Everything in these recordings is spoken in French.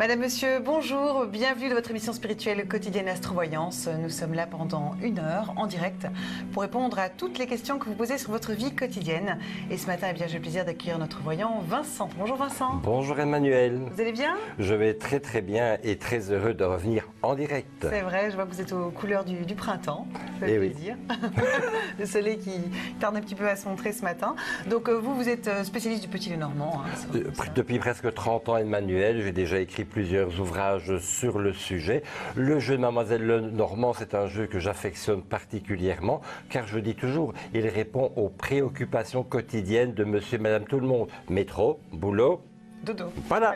Madame, monsieur, bonjour, bienvenue dans votre émission spirituelle quotidienne Astrovoyance. Nous sommes là pendant 1 heure en direct pour répondre à toutes les questions que vous posez sur votre vie quotidienne. Et ce matin, eh bien, j'ai le plaisir d'accueillir notre voyant Vincent. Bonjour Vincent. Bonjour Emmanuel. Vous allez bien? Je vais très très bien et très heureux de revenir en direct. C'est vrai, je vois que vous êtes aux couleurs du printemps. Ça fait plaisir. Le soleil qui tarde un petit peu à se montrer ce matin. Donc vous êtes spécialiste du Petit Lenormand. Hein, depuis presque 30 ans Emmanuel, j'ai déjà écrit plusieurs ouvrages sur le sujet. Le jeu de Mademoiselle Lenormand, c'est un jeu que j'affectionne particulièrement, car je dis toujours, il répond aux préoccupations quotidiennes de monsieur et madame tout le monde. Métro, boulot, dodo. Voilà.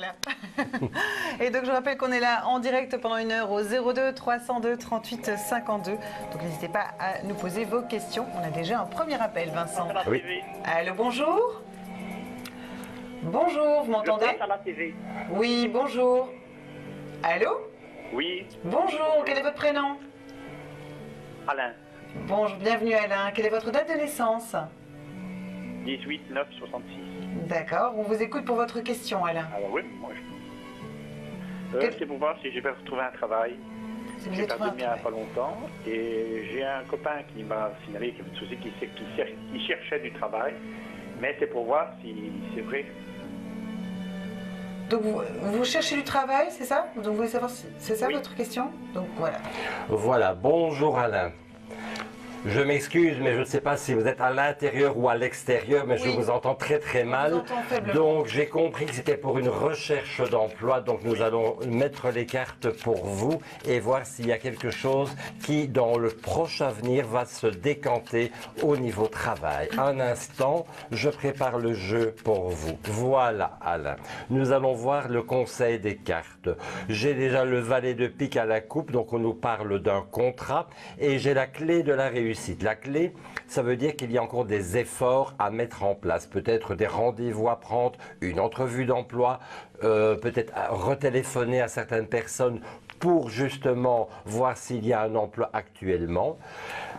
Et donc je rappelle qu'on est là en direct pendant 1 heure au 02 302 38 52. Donc n'hésitez pas à nous poser vos questions. On a déjà un premier appel, Vincent. Oui. Allô, bonjour. Bonjour, vous m'entendez? Je passe à la TV. Oui, bonjour. Allô? Oui, Bonjour, quel est votre prénom? Alain. Bonjour, bienvenue Alain. Quelle est votre date de naissance? 18 9 66. D'accord, on vous écoute pour votre question Alain. Alors oui, moi je... c'est pour voir si je vais retrouver un travail. Si vous J'ai êtes perdu il n'y a trouvé un pas longtemps et j'ai un copain qui m'a signalé qu'il y avait une société qui cherchait du travail, mais c'est pour voir si c'est vrai. Donc vous cherchez du travail, c'est ça? Donc vous voulez savoir si c'est ça Oui. votre question? Donc voilà. Voilà, bonjour Alain. Je m'excuse, mais je ne sais pas si vous êtes à l'intérieur ou à l'extérieur, mais Oui. je vous entends très très mal. vous entend faiblement. Donc j'ai compris que c'était pour une recherche d'emploi, donc nous allons mettre les cartes pour vous et voir s'il y a quelque chose qui, dans le proche avenir, va se décanter au niveau travail. Un instant, je prépare le jeu pour vous. Voilà Alain. Nous allons voir le conseil des cartes. J'ai déjà le valet de pique à la coupe, donc on nous parle d'un contrat, et j'ai la clé de la réussite. La clé, ça veut dire qu'il y a encore des efforts à mettre en place, peut-être des rendez-vous à prendre, une entrevue d'emploi, peut-être retéléphoner à certaines personnes pour justement voir s'il y a un emploi actuellement.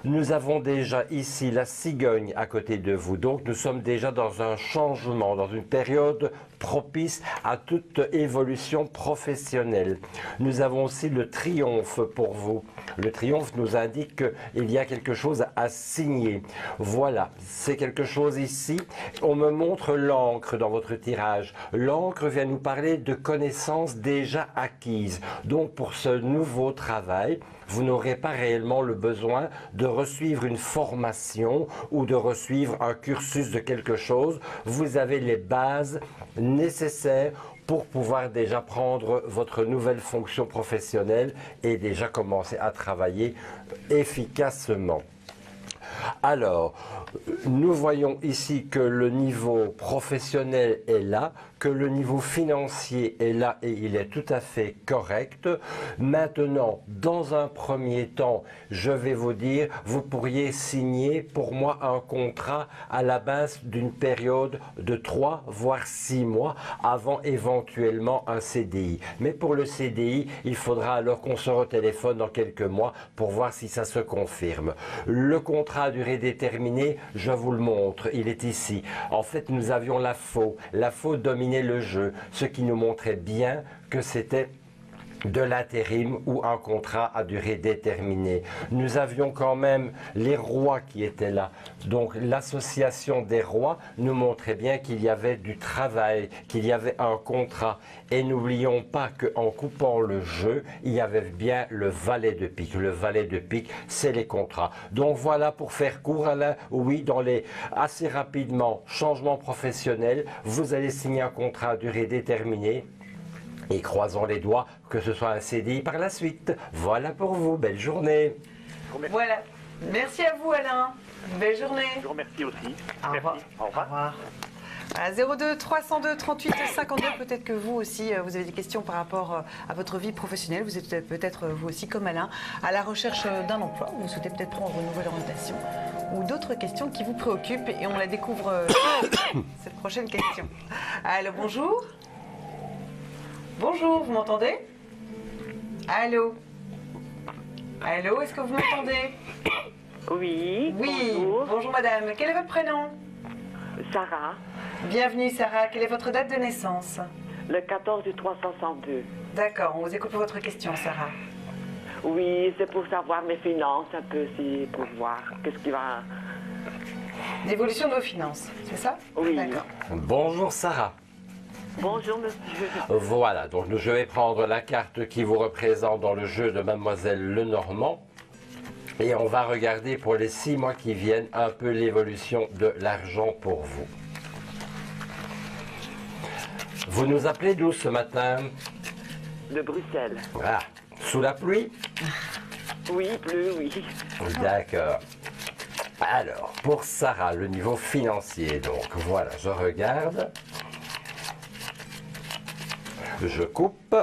Nous avons déjà ici la cigogne à côté de vous, donc nous sommes déjà dans un changement, dans une période propice à toute évolution professionnelle. Nous avons aussi le triomphe pour vous. Le triomphe nous indique qu'il y a quelque chose à signer. Voilà, c'est quelque chose ici. On me montre l'encre dans votre tirage. L'encre vient nous parler de connaissances déjà acquises. Donc pour ce nouveau travail, vous n'aurez pas réellement le besoin de resuivre une formation ou de resuivre un cursus de quelque chose. Vous avez les bases nécessaires pour pouvoir déjà prendre votre nouvelle fonction professionnelle et déjà commencer à travailler efficacement. Alors, nous voyons ici que le niveau professionnel est là, que le niveau financier est là et il est tout à fait correct. Maintenant, dans un premier temps, je vais vous dire, vous pourriez signer pour moi un contrat à la base d'une période de 3 voire 6 mois avant éventuellement un CDI. Mais pour le CDI, il faudra alors qu'on se retéléphone dans quelques mois pour voir si ça se confirme. Le contrat à durée déterminée, je vous le montre, il est ici. En fait, nous avions la faux. La faux dominait le jeu, ce qui nous montrait bien que c'était de l'intérim ou un contrat à durée déterminée. Nous avions quand même les rois qui étaient là. Donc l'association des rois nous montrait bien qu'il y avait du travail, qu'il y avait un contrat. Et n'oublions pas qu'en coupant le jeu, il y avait bien le valet de pique. Le valet de pique, c'est les contrats. Donc voilà, pour faire court, Alain, oui, assez rapidement, changement professionnel, vous allez signer un contrat à durée déterminée. Et croisons les doigts que ce soit un CDI par la suite. Voilà pour vous, belle journée. Voilà, merci à vous Alain. Belle journée. Je vous remercie aussi. Au revoir. Merci. Au revoir. À 02 302 38 52, peut-être que vous aussi, vous avez des questions par rapport à votre vie professionnelle. Vous êtes peut-être vous aussi comme Alain à la recherche d'un emploi. Vous souhaitez peut-être prendre une nouvelle orientation ou d'autres questions qui vous préoccupent et on la découvre cette prochaine question. Allô, bonjour. Bonjour, vous m'entendez? Allô? Allô, est-ce que vous m'entendez? Oui, Oui, bonjour. bonjour madame. Quel est votre prénom? Sarah, Bienvenue Sarah, quelle est votre date de naissance? Le 14 du 362. D'accord, on vous écoute pour votre question, Sarah. Oui, c'est pour savoir mes finances un peu, c'est pour voir qu'est-ce qui va... L'évolution de vos finances, c'est ça? Oui. D'accord. Bonjour Sarah. Bonjour, monsieur. Voilà, donc je vais prendre la carte qui vous représente dans le jeu de Mademoiselle Lenormand. Et on va regarder pour les 6 mois qui viennent un peu l'évolution de l'argent pour vous. Vous nous appelez d'où ce matin? De Bruxelles. Ah, sous la pluie? Oui, plus, oui. D'accord. Alors, pour Sarah, le niveau financier, donc voilà, je regarde. Je coupe.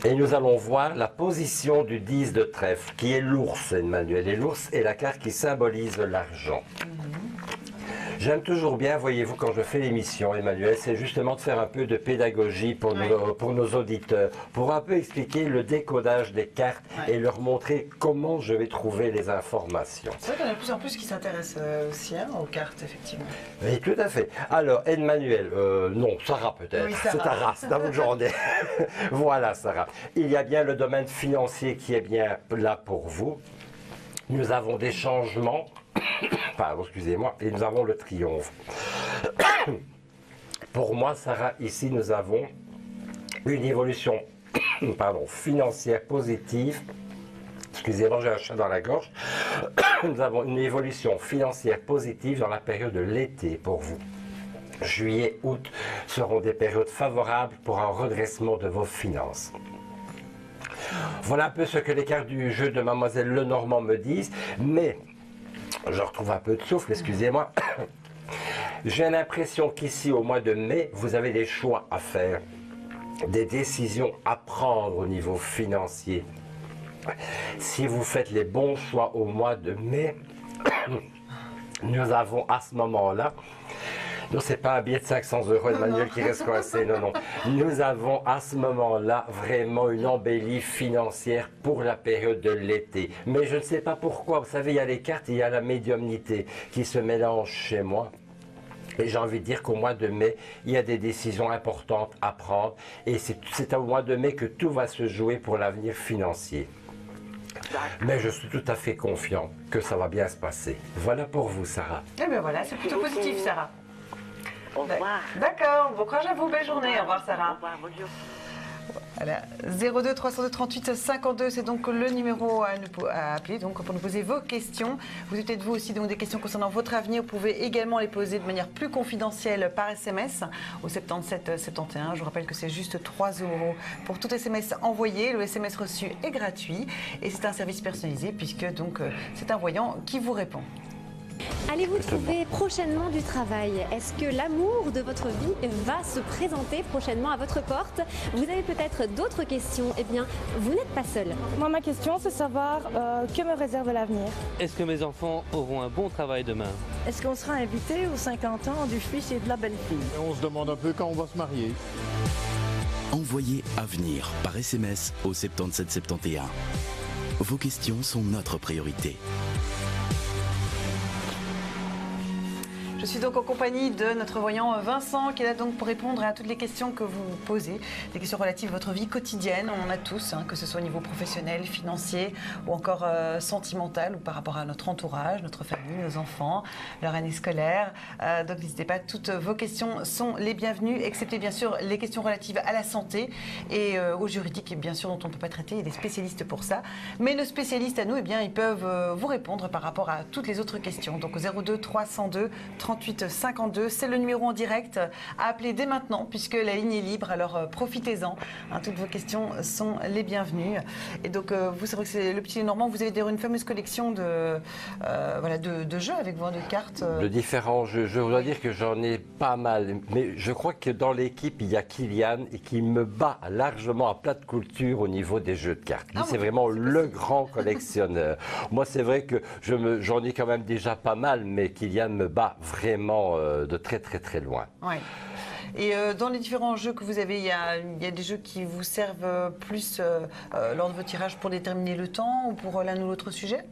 Et nous allons voir la position du 10 de trèfle, qui est l'ours, Emmanuel. Et l'ours est la carte qui symbolise l'argent. J'aime toujours bien, voyez-vous, quand je fais l'émission, Emmanuel, c'est justement de faire un peu de pédagogie pour, pour nos auditeurs, pour un peu expliquer le décodage des cartes et leur montrer comment je vais trouver les informations. C'est vrai qu'il y en a de plus en plus qui s'intéressent aussi aux cartes, effectivement. Oui, tout à fait. Alors, Emmanuel, non, Sarah peut-être. Oui, Sarah. C'est ta race, dans votre journée. Voilà, Sarah. Il y a bien le domaine financier qui est bien là pour vous. Nous avons des changements. Pardon, excusez-moi. Et nous avons le triomphe. Pour moi, Sarah, ici, nous avons une évolution financière positive. Excusez-moi, j'ai un chat dans la gorge. Nous avons une évolution financière positive dans la période de l'été pour vous. Juillet, août seront des périodes favorables pour un redressement de vos finances. Voilà un peu ce que les cartes du jeu de Mademoiselle Lenormand me disent, mais je retrouve un peu de souffle, excusez-moi. J'ai l'impression qu'ici, au mois de mai, vous avez des choix à faire, des décisions à prendre au niveau financier. Si vous faites les bons choix au mois de mai, nous avons à ce moment-là, non, c'est pas un billet de 500 €, Emmanuel, qui reste coincé, non, non. Nous avons à ce moment-là vraiment une embellie financière pour la période de l'été. Mais je ne sais pas pourquoi, vous savez, il y a les cartes, il y a la médiumnité qui se mélange chez moi. Et j'ai envie de dire qu'au mois de mai, il y a des décisions importantes à prendre. Et c'est au mois de mai que tout va se jouer pour l'avenir financier. Mais je suis tout à fait confiant que ça va bien se passer. Voilà pour vous, Sarah. Eh bien voilà, c'est plutôt positif, Sarah. Au revoir. D'accord, bon courage à vous, belle journée. Au revoir, Sarah. Au revoir, bonjour. Voilà. 02 302 38 52, c'est donc le numéro à appeler donc, pour nous poser vos questions. Vous avez peut-être vous aussi donc, des questions concernant votre avenir. Vous pouvez également les poser de manière plus confidentielle par SMS au 77 71. Je vous rappelle que c'est juste 3 € pour tout SMS envoyé. Le SMS reçu est gratuit et c'est un service personnalisé puisque donc c'est un voyant qui vous répond. Allez-vous trouver prochainement du travail? Est-ce que l'amour de votre vie va se présenter prochainement à votre porte? Vous avez peut-être d'autres questions? Eh bien, vous n'êtes pas seul. Moi, ma question, c'est savoir que me réserve l'avenir. Est-ce que mes enfants auront un bon travail demain? Est-ce qu'on sera invité aux 50 ans du fils et de la belle-fille? On se demande un peu quand on va se marier. Envoyez Avenir par SMS au 77 71. Vos questions sont notre priorité. Je suis donc en compagnie de notre voyant Vincent qui est là donc pour répondre à toutes les questions que vous posez, des questions relatives à votre vie quotidienne. On en a tous, que ce soit au niveau professionnel, financier ou encore sentimental ou par rapport à notre entourage, notre famille, nos enfants, leur année scolaire. Donc n'hésitez pas, toutes vos questions sont les bienvenues, excepté bien sûr les questions relatives à la santé et au juridique, bien sûr, dont on ne peut pas traiter. Il y a des spécialistes pour ça. Mais nos spécialistes à nous, eh bien, ils peuvent vous répondre par rapport à toutes les autres questions. Donc au 02 302 38 52, c'est le numéro en direct à appeler dès maintenant puisque la ligne est libre, alors profitez-en. Toutes vos questions sont les bienvenues. Et donc vous savez que c'est le Petit Normand, vous avez d'ailleurs une fameuse collection de jeux avec vous, de cartes. De différents jeux. Je dois dire que j'en ai pas mal, mais je crois que dans l'équipe, il y a Kylian et qui me bat largement à plat de culture au niveau des jeux de cartes. Lui, c'est vraiment le grand collectionneur. Moi, c'est vrai que j'en ai quand même déjà pas mal, mais Kylian me bat vraiment de très très très loin. Ouais. Et dans les différents jeux que vous avez, il y a des jeux qui vous servent plus lors de vos tirages pour déterminer le temps ou pour l'un ou l'autre sujet?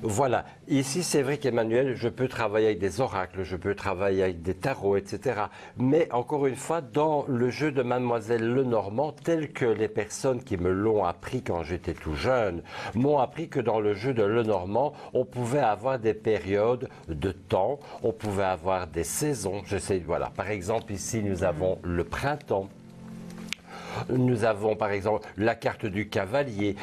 Voilà. Ici, c'est vrai qu'Emmanuel, je peux travailler avec des oracles, je peux travailler avec des tarots, etc. Mais encore une fois, dans le jeu de Mademoiselle Lenormand, tel que les personnes qui me l'ont appris quand j'étais tout jeune, m'ont appris que dans le jeu de Lenormand, on pouvait avoir des périodes de temps, on pouvait avoir des saisons. Voilà. Par exemple, ici, nous avons le printemps. Nous avons par exemple la carte du cavalier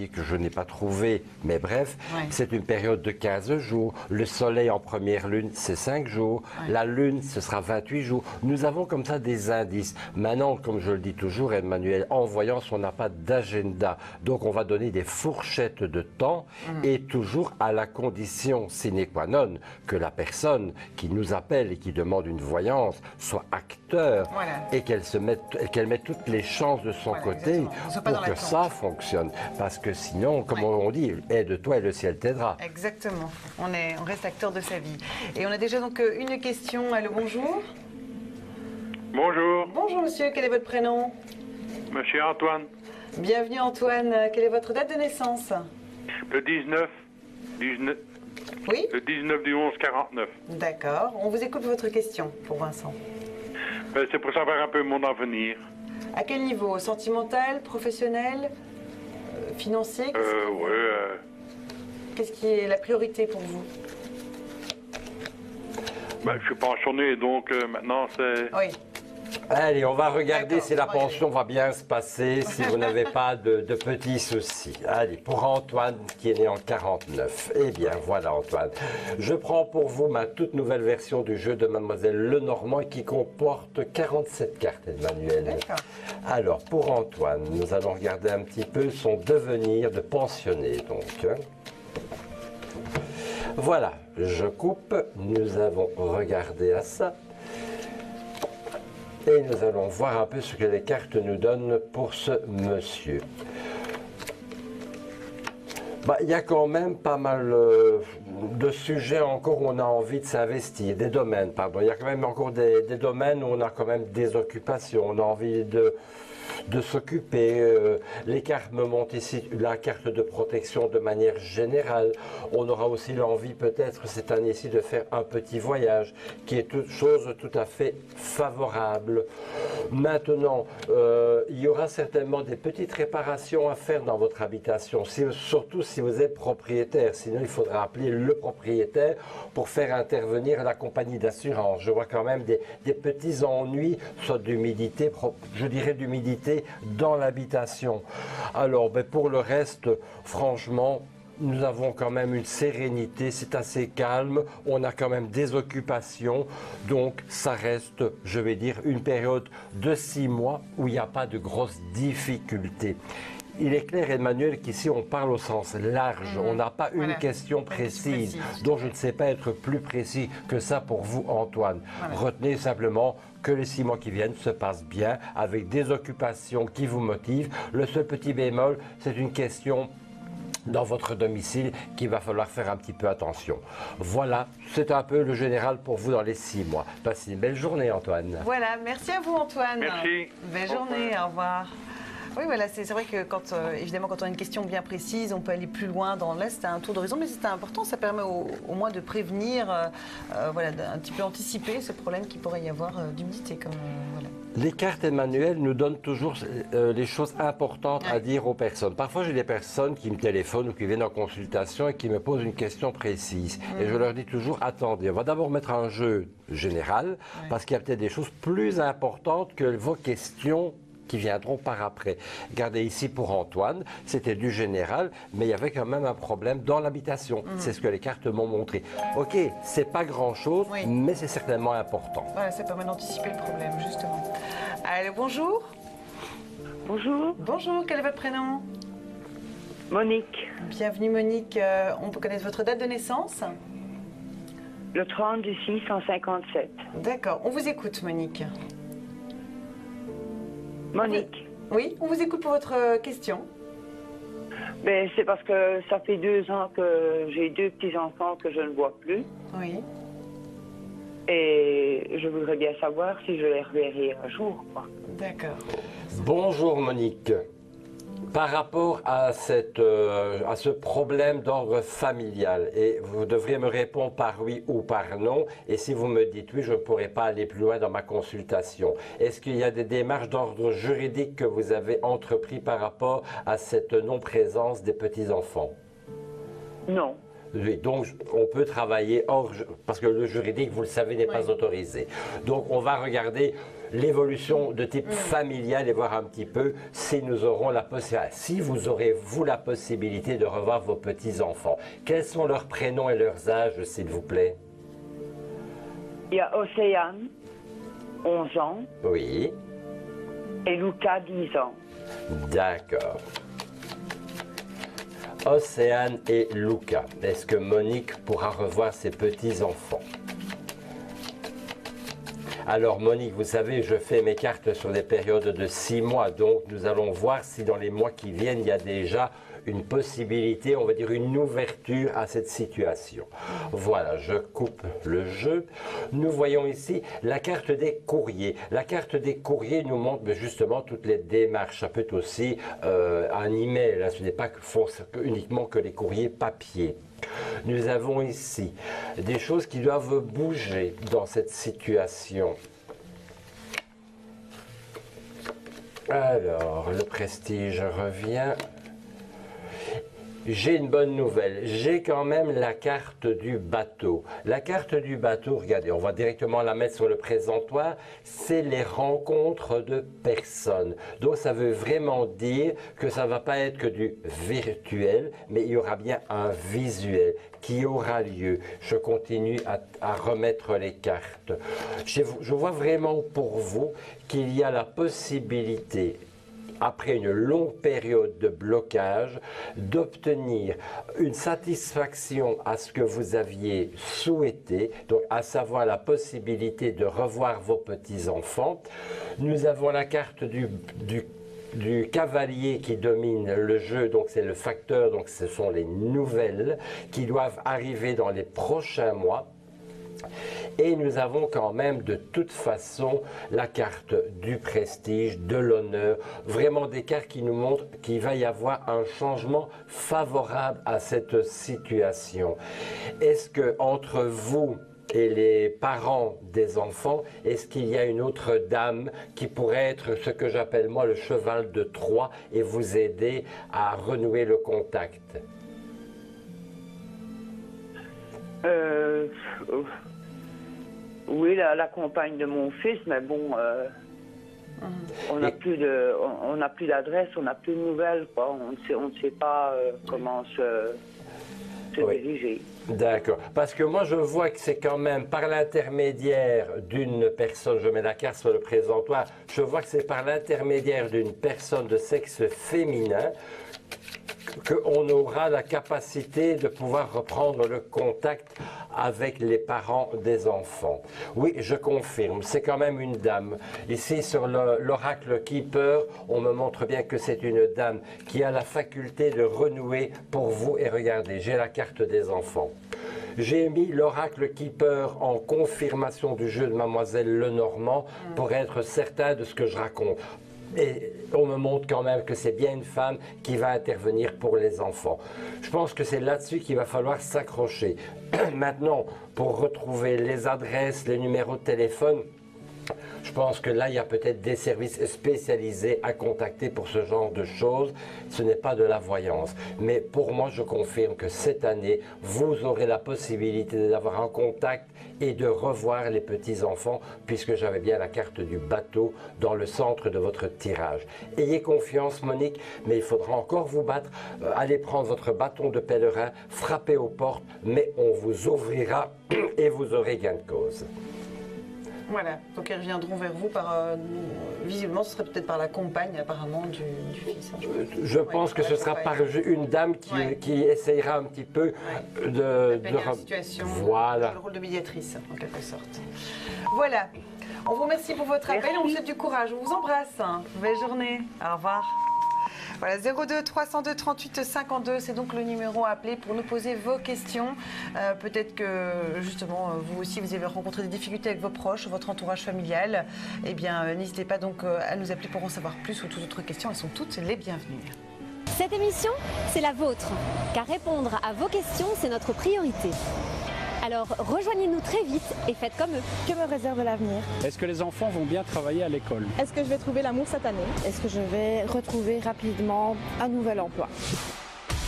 que je n'ai pas trouvée, mais bref, c'est une période de 15 jours. Le soleil en première lune, c'est 5 jours. La lune, ce sera 28 jours. Nous avons comme ça des indices. Maintenant, comme je le dis toujours, Emmanuel, en voyance, on n'a pas d'agenda. Donc on va donner des fourchettes de temps et toujours à la condition sine qua non que la personne qui nous appelle et qui demande une voyance soit acteur et qu'elle mette toutes les chances de son côté pour que ça fonctionne. Parce que sinon, comme on dit, aide-toi et le ciel t'aidera. Exactement. On reste acteur de sa vie. Et on a déjà donc une question. Allô, bonjour. Bonjour. Bonjour monsieur, quel est votre prénom? Monsieur Antoine. Bienvenue Antoine. Quelle est votre date de naissance? Le 19 Oui. Le 19 du 11 49. D'accord. On vous écoute votre question pour Vincent. C'est pour savoir un peu mon avenir. À quel niveau? Sentimental, professionnel, financier? Qu'est-ce qui est la priorité pour vous? Je suis pensionné, donc maintenant c'est... Oui. Allez, on va regarder si la pension va bien se passer, si vous n'avez pas de petits soucis. Allez, pour Antoine, qui est né en 49. Eh bien, voilà Antoine. Je prends pour vous ma toute nouvelle version du jeu de Mademoiselle Lenormand qui comporte 47 cartes, Emmanuel. Alors, pour Antoine, nous allons regarder un petit peu son devenir de pensionné, donc. Voilà, je coupe. Nous avons regardé à ça. Et nous allons voir un peu ce que les cartes nous donnent pour ce monsieur. Il y a quand même pas mal de sujets encore où on a envie de s'investir, des domaines, pardon. Il y a quand même encore des domaines où on a quand même des occupations, on a envie de s'occuper. Les cartes me montrent ici la carte de protection de manière générale. On aura aussi l'envie peut-être cette année-ci de faire un petit voyage qui est chose tout à fait favorable. Maintenant, il y aura certainement des petites réparations à faire dans votre habitation, surtout si vous êtes propriétaire. Sinon, il faudra appeler le propriétaire pour faire intervenir la compagnie d'assurance. Je vois quand même des petits ennuis, soit d'humidité, je dirais d'humidité dans l'habitation. Alors, pour le reste, franchement, nous avons quand même une sérénité, c'est assez calme, on a quand même des occupations, donc ça reste, je vais dire, une période de 6 mois où il n'y a pas de grosses difficultés. Il est clair, Emmanuel, qu'ici on parle au sens large, on n'a pas une question précise, donc je ne sais pas être plus précis que ça pour vous, Antoine. Retenez simplement que les 6 mois qui viennent se passent bien, avec des occupations qui vous motivent. Le seul petit bémol, c'est une question dans votre domicile qu'il va falloir faire un petit peu attention. Voilà, c'est un peu le général pour vous dans les 6 mois. Passez une belle journée, Antoine. Voilà, merci à vous, Antoine. Merci. Belle journée, au revoir. Oui, voilà, c'est vrai que évidemment, quand on a une question bien précise, on peut aller plus loin dans là, c'était un tour d'horizon, mais c'était important, ça permet au moins de prévenir, voilà, d'un petit peu anticiper ce problème qu'il pourrait y avoir d'humidité. Voilà. Les cartes, Emmanuel, nous donnent toujours les choses importantes à dire aux personnes. Parfois, j'ai des personnes qui me téléphonent ou qui viennent en consultation et qui me posent une question précise. Et je leur dis toujours, attendez, on va d'abord mettre un jeu général, parce qu'il y a peut-être des choses plus importantes que vos questions qui viendront par après. Regardez ici pour Antoine, c'était du général, mais il y avait quand même un problème dans l'habitation. C'est ce que les cartes m'ont montré. Ok, c'est pas grand-chose, mais c'est certainement important. Voilà, ça permet d'anticiper le problème, justement. Allez, bonjour. Bonjour. Bonjour, quel est votre prénom? Monique. Bienvenue Monique, on peut connaître votre date de naissance? Le 30 du 6 en 57. D'accord, on vous écoute Monique. Monique. Oui, on vous écoute pour votre question. C'est parce que ça fait 2 ans que j'ai 2 petits-enfants que je ne vois plus. Oui. Et je voudrais bien savoir si je les reverrai un jour, quoi. D'accord. Bonjour Monique. Par rapport à ce problème d'ordre familial, et vous devriez me répondre par oui ou par non, et si vous me dites oui, je ne pourrai pas aller plus loin dans ma consultation. Est-ce qu'il y a des démarches d'ordre juridique que vous avez entrepris par rapport à cette non-présence des petits-enfants? Non. Oui, donc on peut travailler hors, parce que le juridique, vous le savez, n'est pas autorisé. Donc on va regarder l'évolution de type familial et voir un petit peu si nous aurons la possibilité, si vous aurez, vous, la possibilité de revoir vos petits-enfants. Quels sont leurs prénoms et leurs âges, s'il vous plaît? Il y a Océane, 11 ans. Oui. Et Lucas, 10 ans. D'accord. Océane et Lucas. Est-ce que Monique pourra revoir ses petits-enfants? Alors Monique, vous savez, je fais mes cartes sur des périodes de 6 mois, donc nous allons voir si dans les mois qui viennent, il y a déjà une possibilité, on va dire une ouverture à cette situation. Voilà, je coupe le jeu. Nous voyons ici la carte des courriers. La carte des courriers nous montre justement toutes les démarches. Ça peut être aussi un email, là, ce n'est pas uniquement que les courriers papier. Nous avons ici des choses qui doivent bouger dans cette situation. Alors, le prestige revient. J'ai une bonne nouvelle, j'ai quand même la carte du bateau. La carte du bateau, regardez, on va directement la mettre sur le présentoir, c'est les rencontres de personnes. Donc ça veut vraiment dire que ça ne va pas être que du virtuel, mais il y aura bien un visuel qui aura lieu. Je continue à remettre les cartes. Je vois vraiment pour vous qu'il y a la possibilité, après une longue période de blocage, d'obtenir une satisfaction à ce que vous aviez souhaité, donc à savoir la possibilité de revoir vos petits-enfants. Nous avons la carte du cavalier qui domine le jeu, donc c'est le facteur, donc ce sont les nouvelles qui doivent arriver dans les prochains mois. Et nous avons quand même de toute façon la carte du prestige, de l'honneur, vraiment des cartes qui nous montrent qu'il va y avoir un changement favorable à cette situation. Est-ce que entre vous et les parents des enfants, est-ce qu'il y a une autre dame qui pourrait être ce que j'appelle moi le cheval de Troie et vous aider à renouer le contact? Oui, la compagne de mon fils, mais bon, on n'a plus d'adresse, on n'a plus de nouvelles, quoi. On ne sait pas comment se diriger. D'accord. Parce que moi, je vois que c'est quand même par l'intermédiaire d'une personne, je mets la carte sur le présentoir, je vois que c'est par l'intermédiaire d'une personne de sexe féminin qu'on aura la capacité de pouvoir reprendre le contact avec les parents des enfants. Oui, je confirme, c'est quand même une dame. Ici, sur l'oracle Keeper, on me montre bien que c'est une dame qui a la faculté de renouer pour vous. Et regardez, j'ai la carte des enfants. J'ai mis l'oracle Keeper en confirmation du jeu de Mademoiselle Lenormand pour être certain de ce que je raconte. Et on me montre quand même que c'est bien une femme qui va intervenir pour les enfants. Je pense que c'est là-dessus qu'il va falloir s'accrocher. Maintenant, pour retrouver les adresses, les numéros de téléphone, je pense que là, il y a peut-être des services spécialisés à contacter pour ce genre de choses. Ce n'est pas de la voyance. Mais pour moi, je confirme que cette année, vous aurez la possibilité d'avoir un contact et de revoir les petits-enfants, puisque j'avais bien la carte du bateau dans le centre de votre tirage. Ayez confiance, Monique, mais il faudra encore vous battre. Allez prendre votre bâton de pèlerin, frappez aux portes, mais on vous ouvrira et vous aurez gain de cause. Voilà, donc ils reviendront vers vous par, visiblement ce serait peut-être par la compagne apparemment du fils. Hein, je pense que ce sera par une dame qui essayera un petit peu de la situation, voilà. Le rôle de médiatrice en quelque sorte. Voilà, on vous remercie pour votre appel, on vous souhaite du courage, on vous embrasse. Belle journée, au revoir. Voilà, 02 302 38 52, c'est donc le numéro à appeler pour nous poser vos questions. Peut-être que justement, vous aussi, vous avez rencontré des difficultés avec vos proches, votre entourage familial. Eh bien, n'hésitez pas donc à nous appeler pour en savoir plus ou toute autre question. Elles sont toutes les bienvenues. Cette émission, c'est la vôtre, car répondre à vos questions, c'est notre priorité. Alors rejoignez-nous très vite et faites comme eux. Que me réserve l'avenir? Est-ce que les enfants vont bien travailler à l'école? Est-ce que je vais trouver l'amour cette année? Est-ce que je vais retrouver rapidement un nouvel emploi?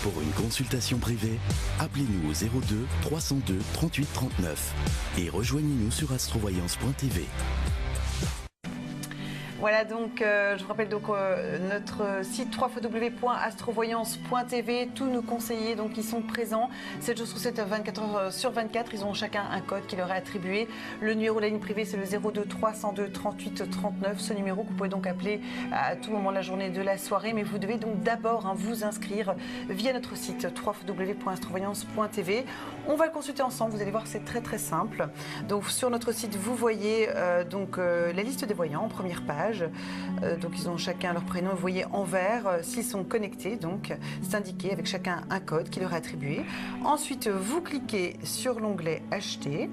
Pour une consultation privée, appelez-nous au 02 302 38 39 et rejoignez-nous sur astrovoyance.tv. Voilà donc, je vous rappelle donc notre site www.astrovoyance.tv. Tous nos conseillers donc qui sont présents 7 jours sur 7, 24 heures sur 24. Ils ont chacun un code qui leur est attribué. Le numéro de la ligne privée, c'est le 02 302 38 39. Ce numéro que vous pouvez donc appeler à tout moment de la journée, de la soirée. Mais vous devez donc d'abord vous inscrire via notre site www.astrovoyance.tv. On va le consulter ensemble. Vous allez voir, c'est très très simple. Donc sur notre site, vous voyez la liste des voyants en première page. Donc ils ont chacun leur prénom, vous voyez en vert s'ils sont connectés, donc c'est indiqué avec chacun un code qui leur est attribué. Ensuite vous cliquez sur l'onglet acheter.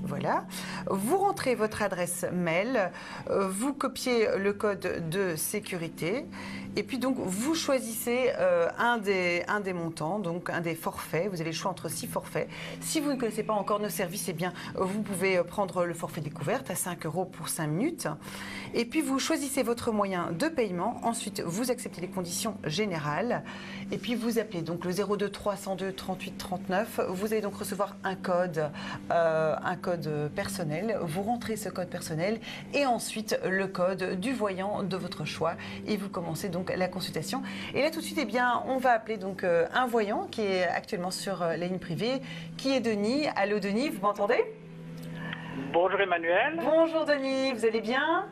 Voilà, vous rentrez votre adresse mail, vous copiez le code de sécurité et puis donc vous choisissez un des montants, donc un des forfaits. Vous avez le choix entre 6 forfaits. Si vous ne connaissez pas encore nos services, eh bien vous pouvez prendre le forfait découverte à 5 € pour 5 minutes. Et puis vous choisissez votre moyen de paiement. Ensuite vous acceptez les conditions générales et puis vous appelez donc le 02 302 38 39. Vous allez donc recevoir un code personnel, vous rentrez ce code personnel et ensuite le code du voyant de votre choix et vous commencez donc la consultation. Et là tout de suite, eh bien, on va appeler donc un voyant qui est actuellement sur la ligne privée, qui est Denis. Allô Denis, vous m'entendez? Bonjour Emmanuel. Bonjour Denis, vous allez bien?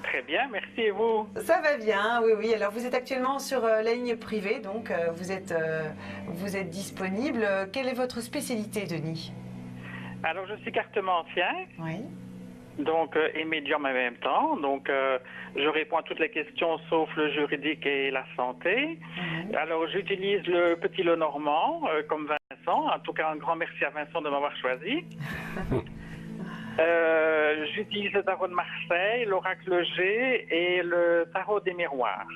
Très bien, merci et vous? Ça va bien, oui, oui. Alors vous êtes actuellement sur la ligne privée, donc vous êtes disponible. Quelle est votre spécialité Denis? Alors, je suis cartomancien, oui. Donc et médium en même temps. Donc, je réponds à toutes les questions sauf le juridique et la santé. Alors, j'utilise le petit Lenormand comme Vincent. En tout cas, un grand merci à Vincent de m'avoir choisi. J'utilise le tarot de Marseille, l'oracle G et le tarot des miroirs.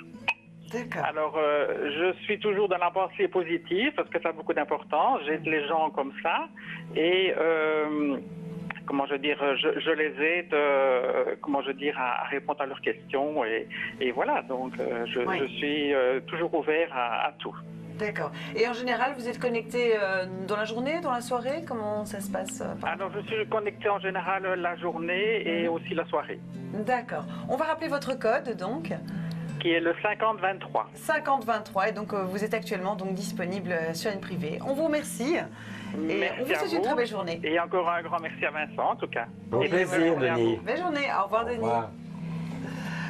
D'accord. Alors, je suis toujours dans la pensée positive parce que ça a beaucoup d'importance. J'aide les gens comme ça et, comment je dire, je les aide, à répondre à leurs questions et voilà. Donc, je suis toujours ouvert à tout. D'accord. Et en général, vous êtes connecté dans la journée, dans la soirée? Comment ça se passe? Alors, je suis connecté en général la journée et aussi la soirée. D'accord. On va rappeler votre code, donc qui est le 5023. 5023, et donc vous êtes actuellement donc disponible sur une privée. On vous remercie et merci on vous souhaite une très belle journée. Et encore un grand merci à Vincent en tout cas. Bon plaisir Denis. Belle journée, au revoir Denis. Au revoir.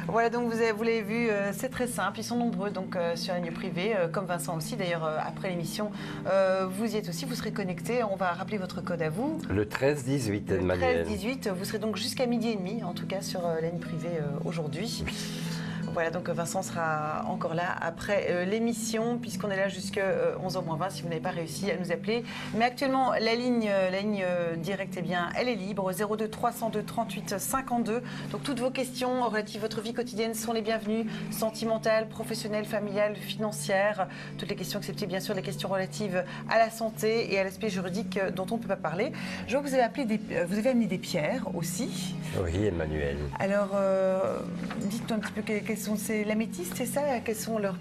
Voilà, donc vous l'avez vu, c'est très simple, ils sont nombreux donc sur la ligne privée, comme Vincent aussi. D'ailleurs, après l'émission, vous y êtes aussi, vous serez connectés. On va rappeler votre code à vous. Le 13-18, Emmanuel. Le 13-18, vous serez donc jusqu'à 12h30, en tout cas, sur la ligne privée aujourd'hui. Voilà, donc Vincent sera encore là après l'émission, puisqu'on est là jusqu'à 11h-20 si vous n'avez pas réussi à nous appeler. Mais actuellement, la ligne directe, eh bien, elle est libre, 02 302 38 52. Donc toutes vos questions relatives à votre vie quotidienne sont les bienvenues, sentimentales, professionnelles, familiales, financières. Toutes les questions acceptées, bien sûr, les questions relatives à la santé et à l'aspect juridique dont on ne peut pas parler. Je vois que vous avez amené des pierres aussi. Oui, Emmanuel. Alors, dites-nous un petit peu quelles sont l'améthyste, c'est ça? Quelles sont leurs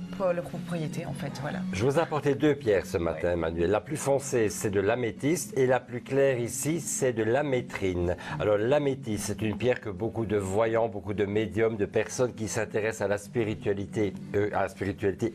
propriétés en fait? Voilà. Je vous ai apporté 2 pierres ce matin, Emmanuel. La plus foncée, c'est de l'améthyste et la plus claire ici, c'est de l'amétrine. Alors l'améthyste, c'est une pierre que beaucoup de voyants, beaucoup de médiums, de personnes qui s'intéressent à la spiritualité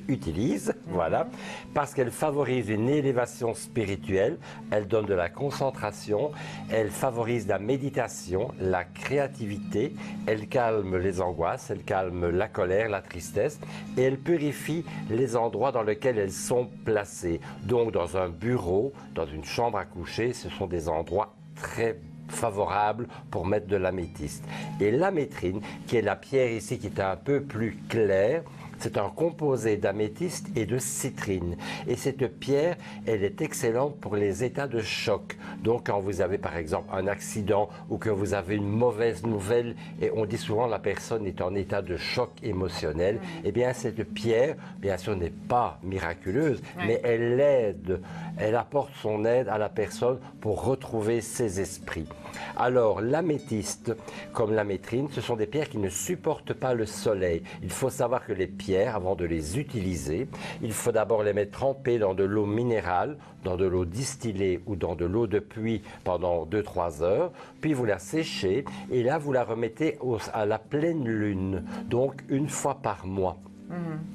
utilisent, voilà, parce qu'elle favorise une élévation spirituelle, elle donne de la concentration, elle favorise la méditation, la créativité, elle calme les angoisses, elle calme la colère, la tristesse, et elle purifie les endroits dans lesquels elles sont placées. Donc dans un bureau, dans une chambre à coucher, ce sont des endroits très favorables pour mettre de l'améthyste. Et l'amétrine, qui est la pierre ici qui est un peu plus claire, C'est un composé d'améthyste et de citrine. Et cette pierre, elle est excellente pour les états de choc. Donc quand vous avez par exemple un accident ou que vous avez une mauvaise nouvelle, et on dit souvent la personne est en état de choc émotionnel, eh bien cette pierre, bien sûr, n'est pas miraculeuse, mais elle l'aide, elle apporte son aide à la personne pour retrouver ses esprits. Alors l'améthyste, comme la métrine, ce sont des pierres qui ne supportent pas le soleil. Il faut savoir que les pierres, avant de les utiliser, il faut d'abord les mettre trempées dans de l'eau minérale, dans de l'eau distillée ou dans de l'eau de pluie pendant 2-3 heures, puis vous la séchez et là vous la remettez à la pleine lune, donc une fois par mois.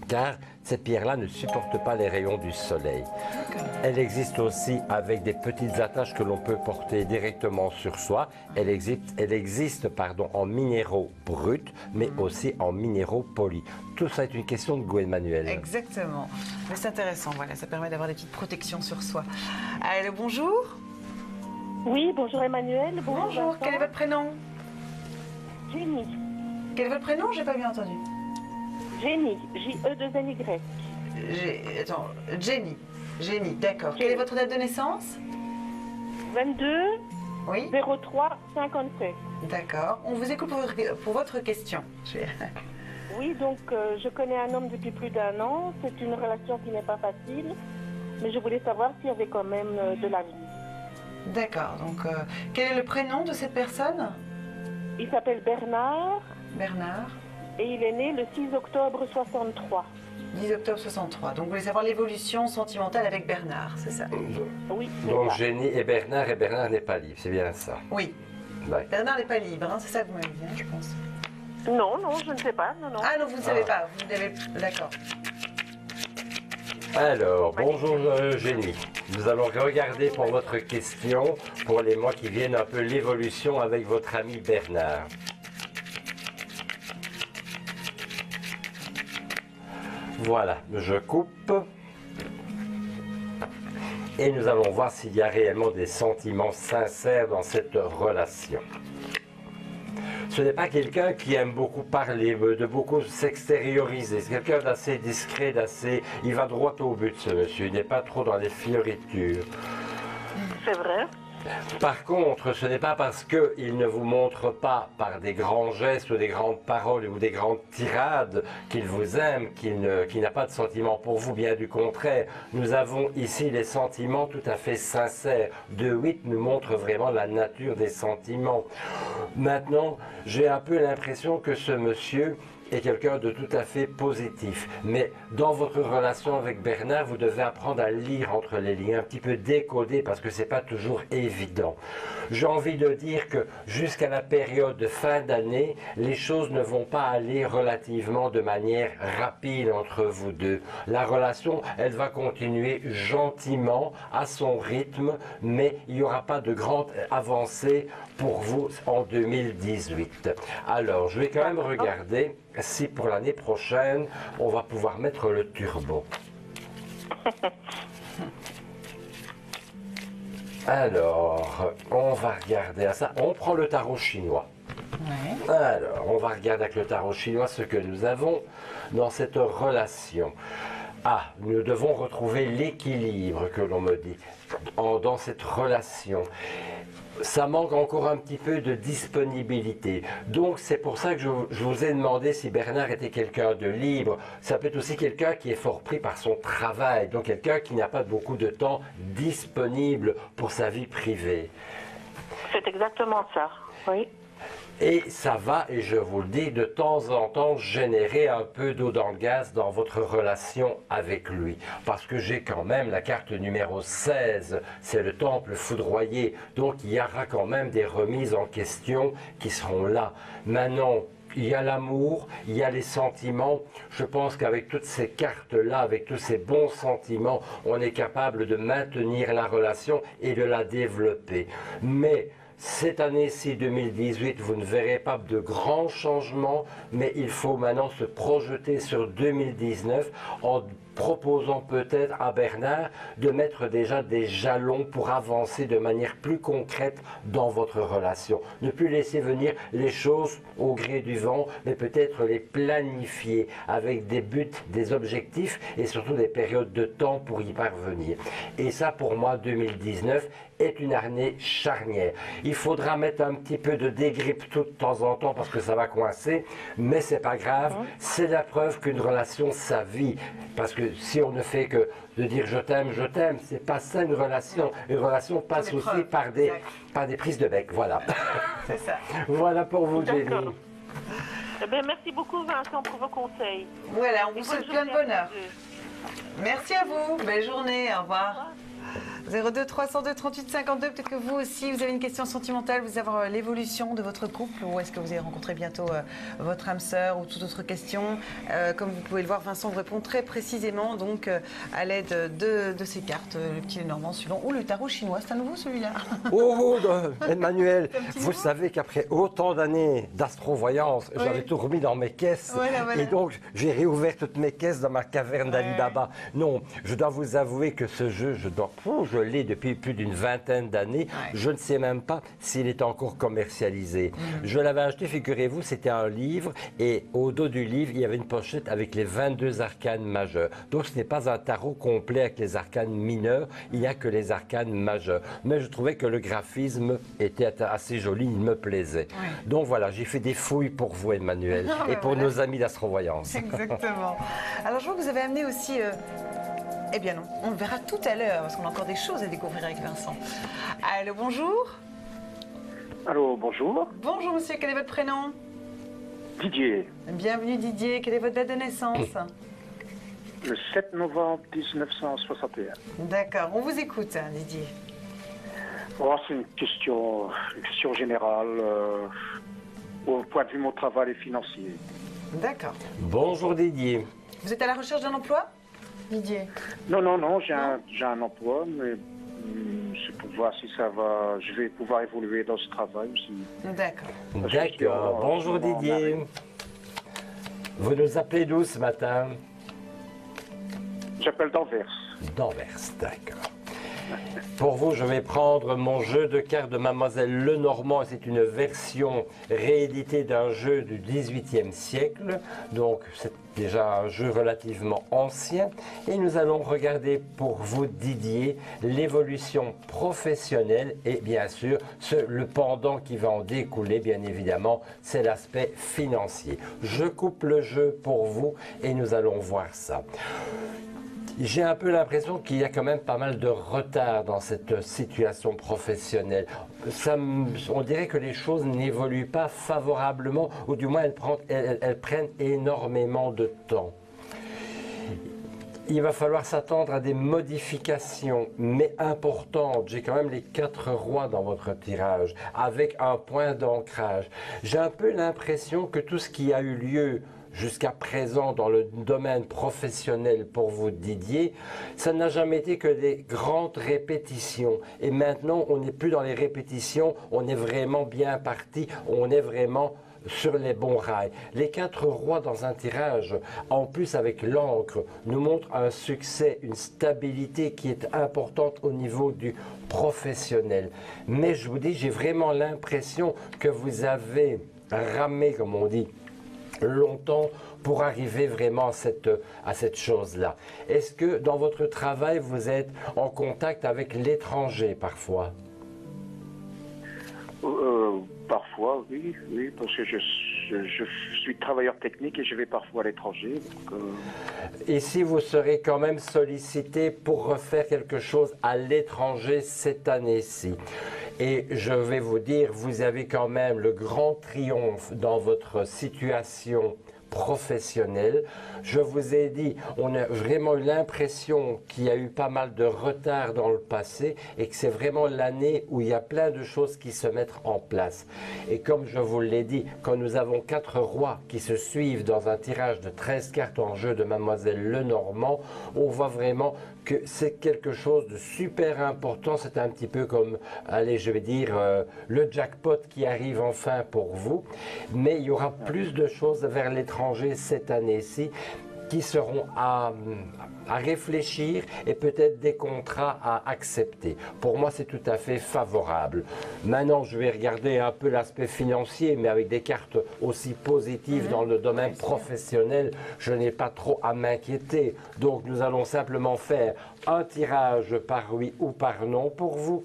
Car ces pierres-là ne supportent pas les rayons du soleil. Elle existe aussi avec des petites attaches que l'on peut porter directement sur soi. Elle existe en minéraux bruts, mais aussi en minéraux polis. Tout ça est une question de goût, Emmanuel. Exactement. Mais c'est intéressant, voilà, ça permet d'avoir des petites protections sur soi. Allô, bonjour. Oui, bonjour Emmanuel. Bonjour, quel est votre prénom? Jenny. Quel est votre prénom? J'ai pas bien entendu. Jenny, J-E-2-N-Y. Attends, Jenny. Jenny, d'accord. Quelle est votre date de naissance? 22 oui. 03 57. D'accord. On vous écoute pour votre question. Oui, donc je connais un homme depuis plus d'1 an. C'est une relation qui n'est pas facile, mais je voulais savoir s'il y avait quand même de la vie. D'accord. Donc, quel est le prénom de cette personne? Il s'appelle Bernard. Bernard. Et il est né le 6 octobre 63. 10 octobre 63. Donc vous voulez savoir l'évolution sentimentale avec Bernard, c'est ça? Oui. Donc Jenny et Bernard n'est pas libre, c'est bien ça? Oui. Ouais. Bernard n'est pas libre, hein, c'est ça que vous m'avez dit, hein, je pense. Non, non, je ne sais pas. Non, non. Ah non, vous ne savez pas. Vous n'avez... D'accord. Alors, bonjour Jenny. Nous allons regarder pour votre question, pour les mois qui viennent, un peu l'évolution avec votre ami Bernard. Voilà, je coupe. Et nous allons voir s'il y a réellement des sentiments sincères dans cette relation. Ce n'est pas quelqu'un qui aime beaucoup parler, de beaucoup s'extérioriser. C'est quelqu'un d'assez discret, d'assez... Il va droit au but, ce monsieur. Il n'est pas trop dans les fioritures. C'est vrai. Par contre, ce n'est pas parce qu'il ne vous montre pas par des grands gestes ou des grandes paroles ou des grandes tirades qu'il vous aime, qu'il n'a pas de sentiments pour vous, bien du contraire. Nous avons ici les sentiments tout à fait sincères. 2-8 nous montre vraiment la nature des sentiments. Maintenant, j'ai un peu l'impression que ce monsieur est quelqu'un de tout à fait positif. Mais dans votre relation avec Bernard, vous devez apprendre à lire entre les lignes, un petit peu décoder, parce que c'est pas toujours évident. J'ai envie de dire que jusqu'à la période de fin d'année, les choses ne vont pas aller relativement de manière rapide entre vous deux. La relation, elle va continuer gentiment, à son rythme, mais il n'y aura pas de grande avancée pour vous en 2018. Alors, je vais quand même regarder si pour l'année prochaine, on va pouvoir mettre le turbo. Alors, on va regarder à ça. On prend le tarot chinois. Ouais. Alors, on va regarder avec le tarot chinois ce que nous avons dans cette relation. Ah, nous devons retrouver l'équilibre que l'on me dit dans cette relation. Ça manque encore un petit peu de disponibilité. Donc c'est pour ça que je vous ai demandé si Bernard était quelqu'un de libre. Ça peut être aussi quelqu'un qui est fort pris par son travail, donc quelqu'un qui n'a pas beaucoup de temps disponible pour sa vie privée. C'est exactement ça, oui. Et ça va, et je vous le dis, de temps en temps générer un peu d'eau dans le gaz dans votre relation avec lui. Parce que j'ai quand même la carte numéro 16, c'est le temple foudroyé. Donc il y aura quand même des remises en question qui seront là. Maintenant, il y a l'amour, il y a les sentiments. Je pense qu'avec toutes ces cartes-là, avec tous ces bons sentiments, on est capable de maintenir la relation et de la développer. Mais cette année-ci 2018, vous ne verrez pas de grands changements, mais il faut maintenant se projeter sur 2019 en proposant peut-être à Bernard de mettre déjà des jalons pour avancer de manière plus concrète dans votre relation. Ne plus laisser venir les choses au gré du vent, mais peut-être les planifier avec des buts, des objectifs et surtout des périodes de temps pour y parvenir. Et ça, pour moi, 2019 est une année charnière. Il faudra mettre un petit peu de dégrippe tout de temps en temps parce que ça va coincer, mais c'est pas grave. C'est la preuve qu'une relation, ça vit. Parce que si on ne fait que de dire je t'aime, c'est pas ça une relation. Une relation passe aussi par des prises de bec. Voilà. C'est ça. Voilà pour vous, Jenny. D'accord. Eh bien, merci beaucoup, Vincent, pour vos conseils. Voilà, on vous Et souhaite bonne plein de journée à bonheur. tous deux. Merci à vous. Belle journée. Au revoir. 02 302 38 52, peut-être que vous aussi, vous avez une question sentimentale, vous avez l'évolution de votre couple, ou est-ce que vous allez rencontrer bientôt votre âme sœur, ou toute autre question. Comme vous pouvez le voir, Vincent vous répond très précisément, donc à l'aide de ces cartes, le petit Normand suivant, ou le tarot chinois, c'est à nouveau celui-là. Oh, Emmanuel, vous savez qu'après autant d'années d'astrovoyance, j'avais tout remis dans mes caisses, et donc j'ai réouvert toutes mes caisses dans ma caverne d'Ali Baba. Non, je dois vous avouer que ce jeu, je l'ai depuis plus d'une vingtaine d'années. Je ne sais même pas s'il est encore commercialisé. Je l'avais acheté, figurez-vous, c'était un livre et au dos du livre, il y avait une pochette avec les 22 arcanes majeurs. Donc ce n'est pas un tarot complet avec les arcanes mineurs, il n'y a que les arcanes majeurs. Mais je trouvais que le graphisme était assez joli, il me plaisait. Donc voilà, j'ai fait des fouilles pour vous, Emmanuel, et pour nos amis d'astrovoyance. Exactement. Alors je vois que vous avez amené aussi... Eh bien non, on le verra tout à l'heure, parce qu'on a encore des choses à découvrir avec Vincent. Allô, bonjour. Allô, bonjour. Bonjour monsieur, quel est votre prénom? Didier. Bienvenue Didier, quelle est votre date de naissance? Le 7 novembre 1961. D'accord, on vous écoute Didier. Oh, c'est une question générale au point de vue de mon travail et financier. D'accord. Bonjour Didier. Vous êtes à la recherche d'un emploi, Didier? Non, j'ai un emploi, mais c'est pour voir si ça va. Je vais pouvoir évoluer dans ce travail aussi. D'accord. D'accord. Bonjour Didier. Vous nous appelez d'où ce matin? J'appelle d'Anvers. D'Anvers, d'accord. Pour vous, je vais prendre mon jeu de cartes de Mademoiselle Lenormand. C'est une version rééditée d'un jeu du XVIIIe siècle. Donc, c'est déjà un jeu relativement ancien. Et nous allons regarder pour vous, Didier, l'évolution professionnelle et bien sûr, le pendant qui va en découler, bien évidemment, c'est l'aspect financier. Je coupe le jeu pour vous et nous allons voir ça. J'ai un peu l'impression qu'il y a quand même pas mal de retard dans cette situation professionnelle. On dirait que les choses n'évoluent pas favorablement, ou du moins elles prennent énormément de temps. Il va falloir s'attendre à des modifications, mais importantes. J'ai quand même les 4 rois dans votre tirage, avec un point d'ancrage. J'ai un peu l'impression que tout ce qui a eu lieu jusqu'à présent dans le domaine professionnel pour vous, Didier, ça n'a jamais été que des grandes répétitions. Et maintenant, on n'est plus dans les répétitions, on est vraiment bien parti, on est vraiment sur les bons rails. Les 4 rois dans un tirage, en plus avec l'encre, nous montrent un succès, une stabilité qui est importante au niveau du professionnel. Mais je vous dis, j'ai vraiment l'impression que vous avez ramé, comme on dit, longtemps pour arriver vraiment à cette chose-là. Est-ce que dans votre travail, vous êtes en contact avec l'étranger parfois? Parfois, oui, parce que je suis travailleur technique et je vais parfois à l'étranger. Et si vous serez quand même sollicité pour refaire quelque chose à l'étranger cette année-ci? Et je vais vous dire, vous avez quand même le grand triomphe dans votre situation professionnel. Je vous ai dit, on a vraiment eu l'impression qu'il y a eu pas mal de retard dans le passé et que c'est vraiment l'année où il y a plein de choses qui se mettent en place. Et comme je vous l'ai dit, quand nous avons 4 rois qui se suivent dans un tirage de 13 cartes en jeu de Mademoiselle Lenormand, on voit vraiment que c'est quelque chose de super important. C'est un petit peu comme, allez, je vais dire, le jackpot qui arrive enfin pour vous. Mais il y aura plus de choses vers l'étranger cette année-ci qui seront à réfléchir et peut-être des contrats à accepter. Pour moi, c'est tout à fait favorable. Maintenant, je vais regarder un peu l'aspect financier, mais avec des cartes aussi positives dans le domaine professionnel, je n'ai pas trop à m'inquiéter. Donc, nous allons simplement faire un tirage par oui ou par non pour vous.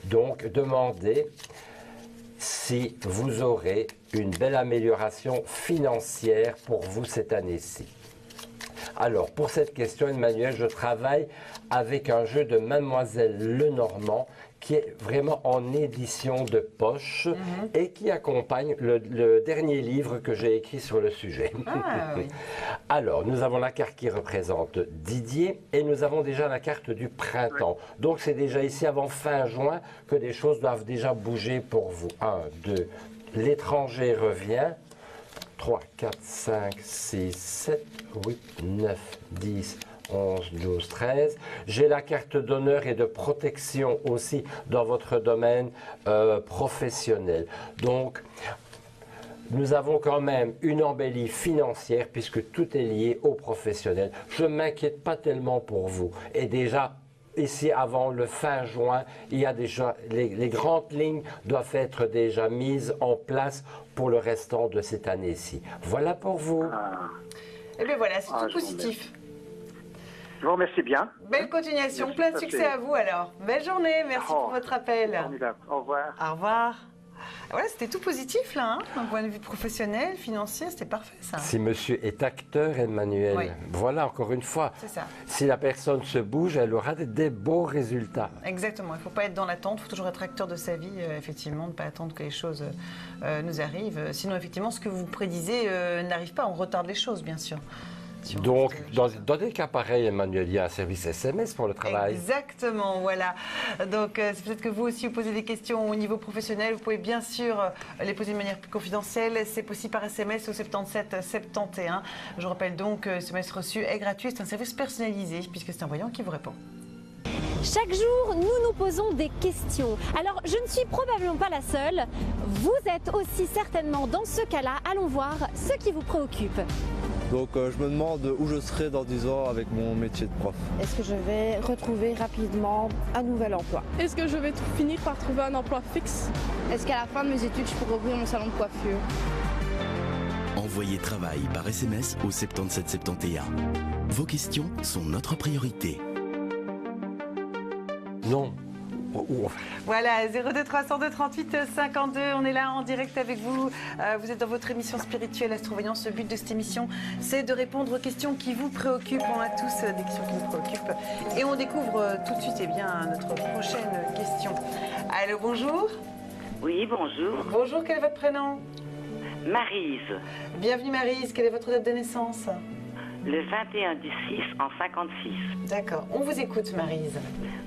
Donc, demandez si vous aurez une belle amélioration financière pour vous cette année-ci. Alors, pour cette question, Emmanuel, je travaille avec un jeu de Mademoiselle Lenormand qui est vraiment en édition de poche et qui accompagne le dernier livre que j'ai écrit sur le sujet. Ah, oui. Alors, nous avons la carte qui représente Didier et nous avons déjà la carte du printemps. Donc, c'est déjà ici avant fin juin que des choses doivent déjà bouger pour vous. 1, 2, l'étranger revient. 3, 4, 5, 6, 7, 8, 9, 10, 11, 12, 13. J'ai la carte d'honneur et de protection aussi dans votre domaine professionnel. Donc, nous avons quand même une embellie financière puisque tout est lié au professionnel. Je ne m'inquiète pas tellement pour vous. Et déjà, ici, avant le fin juin, il y a déjà, les grandes lignes doivent être déjà mises en place pour le restant de cette année-ci. Voilà pour vous. Et bien voilà, c'est tout positif. Je vous remercie bien. Belle continuation, Merci, plein de succès à vous alors. Belle journée, merci pour votre appel. Formidable. Au revoir. Au revoir. Voilà, c'était tout positif là, hein, d'un point de vue professionnel, financier, c'était parfait ça. Si monsieur est acteur, Emmanuel, Oui. voilà encore une fois, C'est ça. si la personne se bouge, elle aura des beaux résultats. Exactement, il ne faut pas être dans l'attente, il faut toujours être acteur de sa vie, effectivement, ne pas attendre que les choses nous arrivent. Sinon, effectivement, ce que vous prédisez n'arrive pas, on retarde les choses, bien sûr. Si on Donc, retarde les dans des cas pareils, Emmanuel, il y a un service SMS pour le travail. Exactement, voilà. Donc, c'est peut-être que vous aussi vous posez des questions au niveau professionnel. Vous pouvez bien sûr les poser de manière plus confidentielle. C'est possible par SMS au 77 71. Je rappelle donc que le SMS reçu est gratuit. C'est un service personnalisé puisque c'est un voyant qui vous répond. Chaque jour, nous nous posons des questions. Alors, je ne suis probablement pas la seule. Vous êtes aussi certainement dans ce cas-là. Allons voir ce qui vous préoccupe. Donc je me demande où je serai dans 10 ans avec mon métier de prof. Est-ce que je vais retrouver rapidement un nouvel emploi? Est-ce que je vais finir par trouver un emploi fixe? Est-ce qu'à la fin de mes études, je pourrai ouvrir mon salon de coiffure? Envoyez travail par SMS au 7771. Vos questions sont notre priorité. Non. Voilà, 02 302 38 52, on est là en direct avec vous. Vous êtes dans votre émission spirituelle Astrovoyance. Le but de cette émission, c'est de répondre aux questions qui vous préoccupent. On a tous des questions qui nous préoccupent. Et on découvre tout de suite notre prochaine question. Allô, bonjour. Oui, bonjour. Bonjour, quel est votre prénom? Maryse. Bienvenue Maryse, quelle est votre date de naissance? Le 21 du 6 en 56. D'accord, on vous écoute Maryse.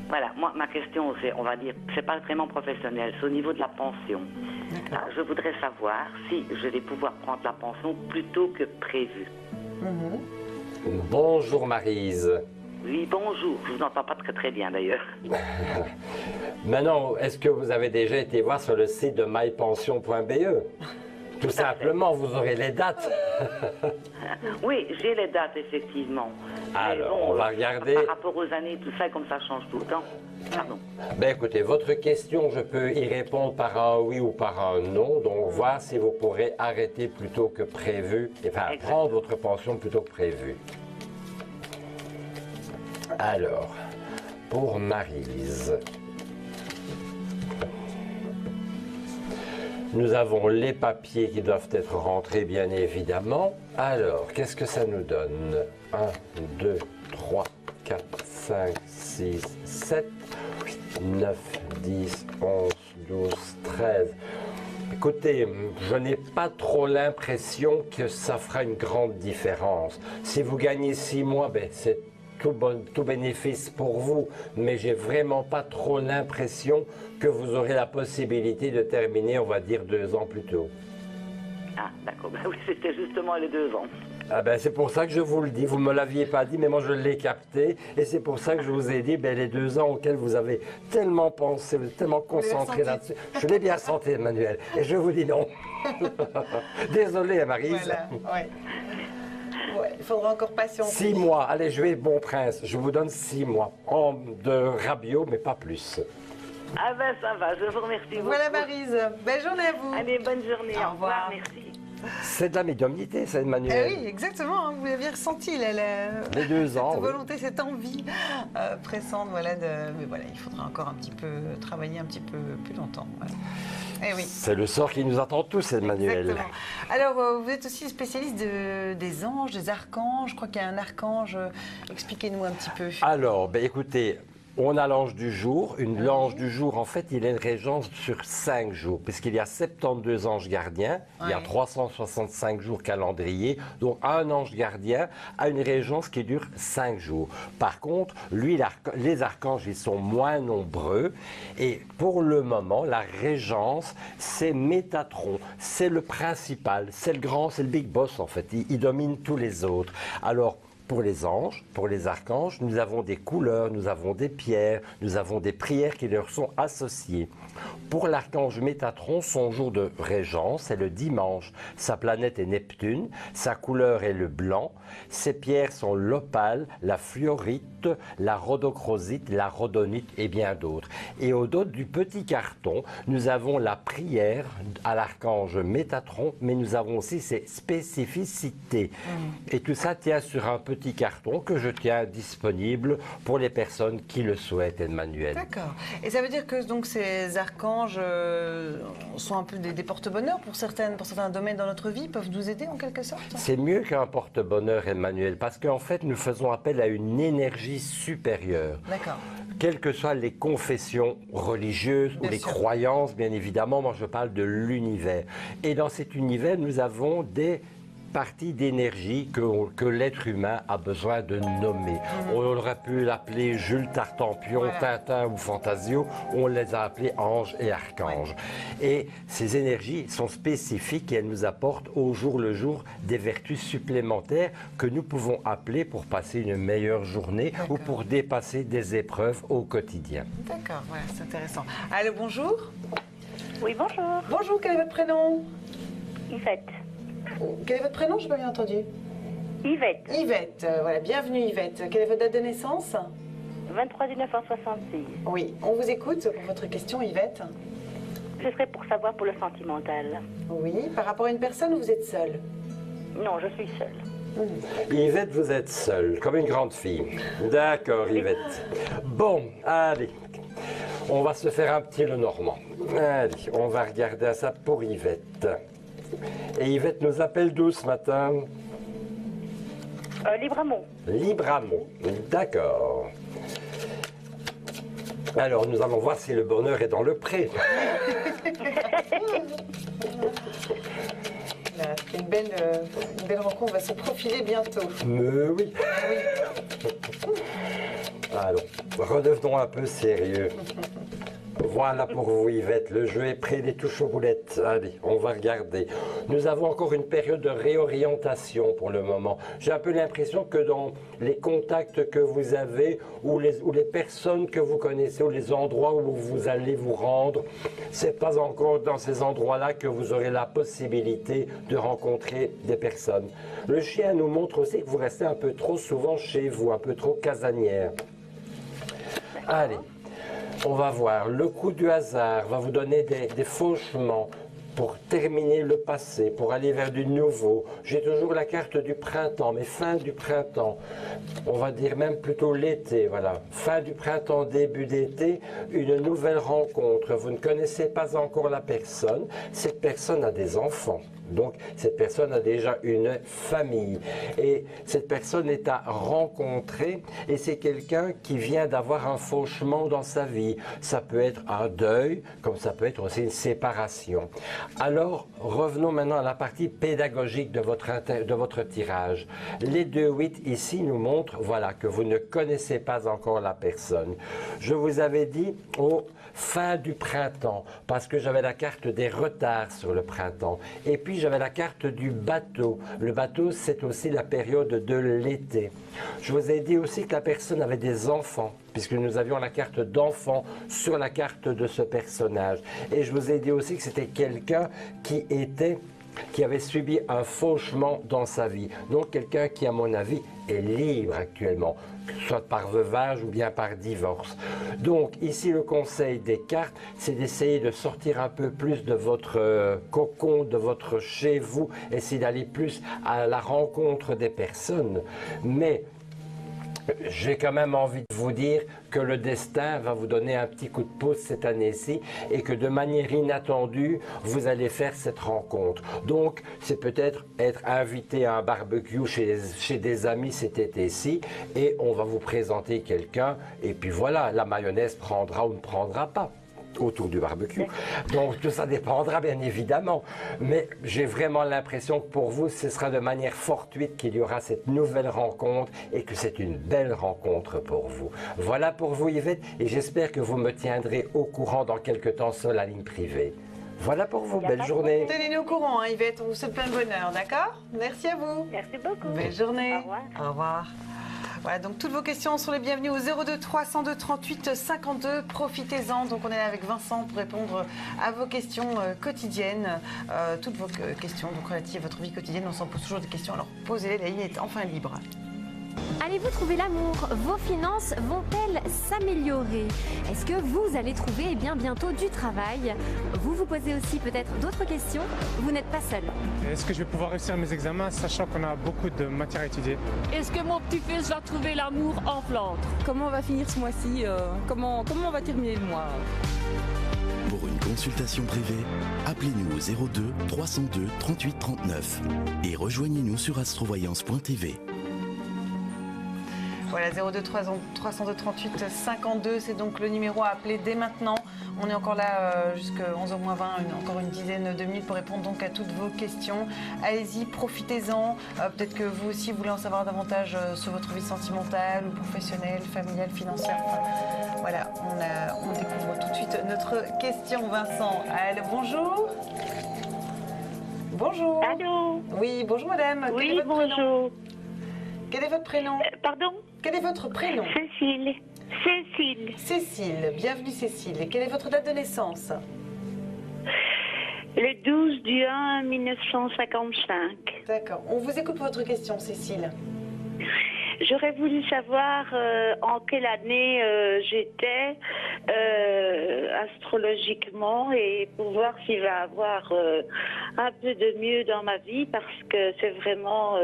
Voilà, moi ma question c'est, on va dire, c'est pas vraiment professionnel, c'est au niveau de la pension. Alors, je voudrais savoir si je vais pouvoir prendre la pension plus tôt que prévu. Bonjour Maryse. Oui, bonjour, je vous entends pas très bien d'ailleurs. Maintenant, est-ce que vous avez déjà été voir sur le site de mypension.be? Tout simplement, vous aurez les dates. Oui, j'ai les dates, effectivement. Alors, on va regarder. Par rapport aux années, tout ça, comme ça change tout le temps. Pardon. Ben écoutez, votre question, je peux y répondre par un oui ou par un non. Donc, voir si vous pourrez arrêter plus tôt que prévu. Enfin, prendre votre pension plus tôt que prévu. Alors, pour Maryse. Nous avons les papiers qui doivent être rentrés, bien évidemment. Alors, qu'est-ce que ça nous donne? 1, 2, 3, 4, 5, 6, 7, 8, 9, 10, 11, 12, 13. Écoutez, je n'ai pas trop l'impression que ça fera une grande différence. Si vous gagnez 6 mois, ben c'est tout bénéfice pour vous, mais j'ai vraiment pas trop l'impression que vous aurez la possibilité de terminer, on va dire, 2 ans plus tôt. Ah, d'accord. Ben oui, c'était justement les 2 ans. Ah ben c'est pour ça que je vous le dis. Vous ne me l'aviez pas dit, mais moi je l'ai capté. Et c'est pour ça que je vous ai dit, ben, les 2 ans auxquels vous avez tellement pensé, vous êtes tellement concentré là-dessus. Je l'ai bien senti, Emmanuel. Et je vous dis non. Désolé, Maryse. Voilà, ouais. Ouais, il faudra encore patienter. 6 mois. Allez, je vais, bon prince. Je vous donne 6 mois. De rabiot, mais pas plus. Ah ben ça va, je vous remercie beaucoup. Voilà, Maryse. Belle journée à vous. Allez, bonne journée. Au revoir. Merci. C'est de la médiumnité, ça, Emmanuel. Oui, exactement. Hein, vous l'aviez ressenti, les 2 ans. Cette volonté, cette envie pressante, voilà. Mais voilà, il faudra encore un petit peu travailler un petit peu plus longtemps. Voilà. Eh oui. C'est le sort qui nous attend tous, Emmanuel. Exactement. Alors, vous êtes aussi spécialiste des anges, des archanges. Je crois qu'il y a un archange. Expliquez-nous un petit peu. Alors, ben, écoutez. On a l'ange du jour. L'ange du jour, en fait, il a une régence sur 5 jours, puisqu'il y a 72 anges gardiens, il y a 365 jours calendrier, donc un ange gardien a une régence qui dure 5 jours. Par contre, lui, les archanges, ils sont moins nombreux, et pour le moment, la régence, c'est Métatron, c'est le principal, c'est le grand, c'est le big boss, en fait, il domine tous les autres. Alors, pour les anges, pour les archanges, nous avons des couleurs, nous avons des pierres, nous avons des prières qui leur sont associées. Pour l'archange Métatron, son jour de régence est le dimanche. Sa planète est Neptune, sa couleur est le blanc, ses pierres sont l'opale, la fluorite, la rhodochrosite, la rhodonite et bien d'autres. Et au dos du petit carton, nous avons la prière à l'archange Métatron, mais nous avons aussi ses spécificités. Et tout ça tient sur un petit carton que je tiens disponible pour les personnes qui le souhaitent, Emmanuel. D'accord. Et ça veut dire que donc ces archanges sont un peu des porte-bonheur pour certains domaines dans notre vie, peuvent nous aider en quelque sorte? C'est mieux qu'un porte-bonheur, Emmanuel, parce qu'en fait, nous faisons appel à une énergie supérieure. D'accord. Quelles que soient les confessions religieuses ou les croyances, bien évidemment, moi je parle de l'univers. Et dans cet univers, nous avons des partie d'énergie que l'être humain a besoin de nommer. On aurait pu l'appeler Jules Tartampion, Tintin ou Fantasio, on les a appelés anges et archanges. Et ces énergies sont spécifiques et elles nous apportent au jour le jour des vertus supplémentaires que nous pouvons appeler pour passer une meilleure journée ou pour dépasser des épreuves au quotidien. D'accord, voilà, c'est intéressant. Allô, bonjour. Oui, bonjour. Bonjour, quel est votre prénom? Yvette. Quel est votre prénom? Je n'ai pas bien entendu. Yvette. Yvette, voilà, bienvenue Yvette. Quelle est votre date de naissance? 23 1966. Oui, on vous écoute pour votre question, Yvette. Ce serait pour savoir pour le sentimental. Oui, par rapport à une personne ou vous êtes seule? Non, je suis seule. Yvette, vous êtes seule, comme une grande fille. D'accord, Yvette. Bon, allez, on va se faire un petit Lenormand. Allez, on va regarder ça pour Yvette. Et Yvette nous appelle d'où ce matin? Libramont. Libramont, d'accord. Alors, nous allons voir si le bonheur est dans le pré. Une belle rencontre va se profiler bientôt. Mais oui. Allons, redevenons un peu sérieux. Voilà pour vous, Yvette. Le jeu est prêt, les touches aux boulettes. Allez, on va regarder. Nous avons encore une période de réorientation pour le moment. J'ai un peu l'impression que dans les contacts que vous avez, ou les personnes que vous connaissez, ou les endroits où vous allez vous rendre, c'est pas encore dans ces endroits-là que vous aurez la possibilité de rencontrer des personnes. Le chien nous montre aussi que vous restez un peu trop souvent chez vous, un peu trop casanière. Allez. On va voir, le coup du hasard va vous donner des fauchements pour terminer le passé, pour aller vers du nouveau. J'ai toujours la carte du printemps, mais fin du printemps. On va dire même plutôt l'été, voilà. Fin du printemps, début d'été, une nouvelle rencontre. Vous ne connaissez pas encore la personne. Cette personne a des enfants. Donc, cette personne a déjà une famille. Et cette personne est à rencontrer et c'est quelqu'un qui vient d'avoir un fauchement dans sa vie. Ça peut être un deuil, comme ça peut être aussi une séparation. Alors, revenons maintenant à la partie pédagogique de votre tirage. Les 2-8 ici nous montrent, voilà, que vous ne connaissez pas encore la personne. Je vous avais dit au fin du printemps, parce que j'avais la carte des retards sur le printemps. Et puis j'avais la carte du bateau. Le bateau, c'est aussi la période de l'été. Je vous ai dit aussi que la personne avait des enfants, puisque nous avions la carte d'enfant sur la carte de ce personnage. Et je vous ai dit aussi que c'était quelqu'un qui avait subi un fauchement dans sa vie. Donc quelqu'un qui, à mon avis, est libre actuellement, soit par veuvage ou bien par divorce. Donc ici, le conseil des cartes, c'est d'essayer de sortir un peu plus de votre cocon, de votre chez vous, essayer d'aller plus à la rencontre des personnes. Mais j'ai quand même envie de vous dire que le destin va vous donner un petit coup de pouce cette année-ci et que de manière inattendue, vous allez faire cette rencontre. Donc, c'est peut-être être invité à un barbecue chez des amis cet été-ci et on va vous présenter quelqu'un et puis voilà, la mayonnaise prendra ou ne prendra pas autour du barbecue. Donc tout ça dépendra bien évidemment, mais j'ai vraiment l'impression que pour vous ce sera de manière fortuite qu'il y aura cette nouvelle rencontre et que c'est une belle rencontre pour vous. Voilà pour vous Yvette et j'espère que vous me tiendrez au courant dans quelques temps sur la ligne privée. Voilà pour vous, belle journée. Tenez-nous au courant hein, Yvette, on vous souhaite plein de bonheur, d'accord? Merci à vous. Merci beaucoup. Belle journée. Au revoir. Au revoir. Voilà, donc toutes vos questions sont les bienvenues au 02 302 38 52. Profitez-en. Donc on est là avec Vincent pour répondre à vos questions quotidiennes. Toutes vos questions donc relatives à votre vie quotidienne. On s'en pose toujours des questions. Alors posez-les, la ligne est enfin libre. Allez-vous trouver l'amour? Vos finances vont-elles s'améliorer? Est-ce que vous allez trouver bientôt du travail? Vous vous posez aussi peut-être d'autres questions? Vous n'êtes pas seul. Est-ce que je vais pouvoir réussir mes examens sachant qu'on a beaucoup de matière à étudier? Est-ce que mon petit-fils va trouver l'amour en Flandre? Comment on va finir ce mois-ci? Comment on va terminer le mois? Pour une consultation privée, appelez-nous au 02 302 38 39 et rejoignez-nous sur astrovoyance.tv. Voilà, 02 302 38 52, c'est donc le numéro à appeler dès maintenant. On est encore là jusqu'à 11h20, encore une dizaine de minutes pour répondre donc à toutes vos questions. Allez-y, profitez-en. Peut-être que vous aussi voulez en savoir davantage sur votre vie sentimentale ou professionnelle, familiale, financière. Enfin, voilà, on découvre tout de suite notre question, Vincent. Allô, bonjour. Bonjour. Allô. Oui, bonjour madame. Oui, bonjour. Quel est votre prénom? Pardon? Quel est votre prénom? Cécile. Cécile. Cécile, bienvenue Cécile. Et quelle est votre date de naissance? Le 12 du 1 1955. D'accord. On vous écoute pour votre question, Cécile. J'aurais voulu savoir en quelle année j'étais astrologiquement et pour voir s'il va y avoir un peu de mieux dans ma vie parce que c'est vraiment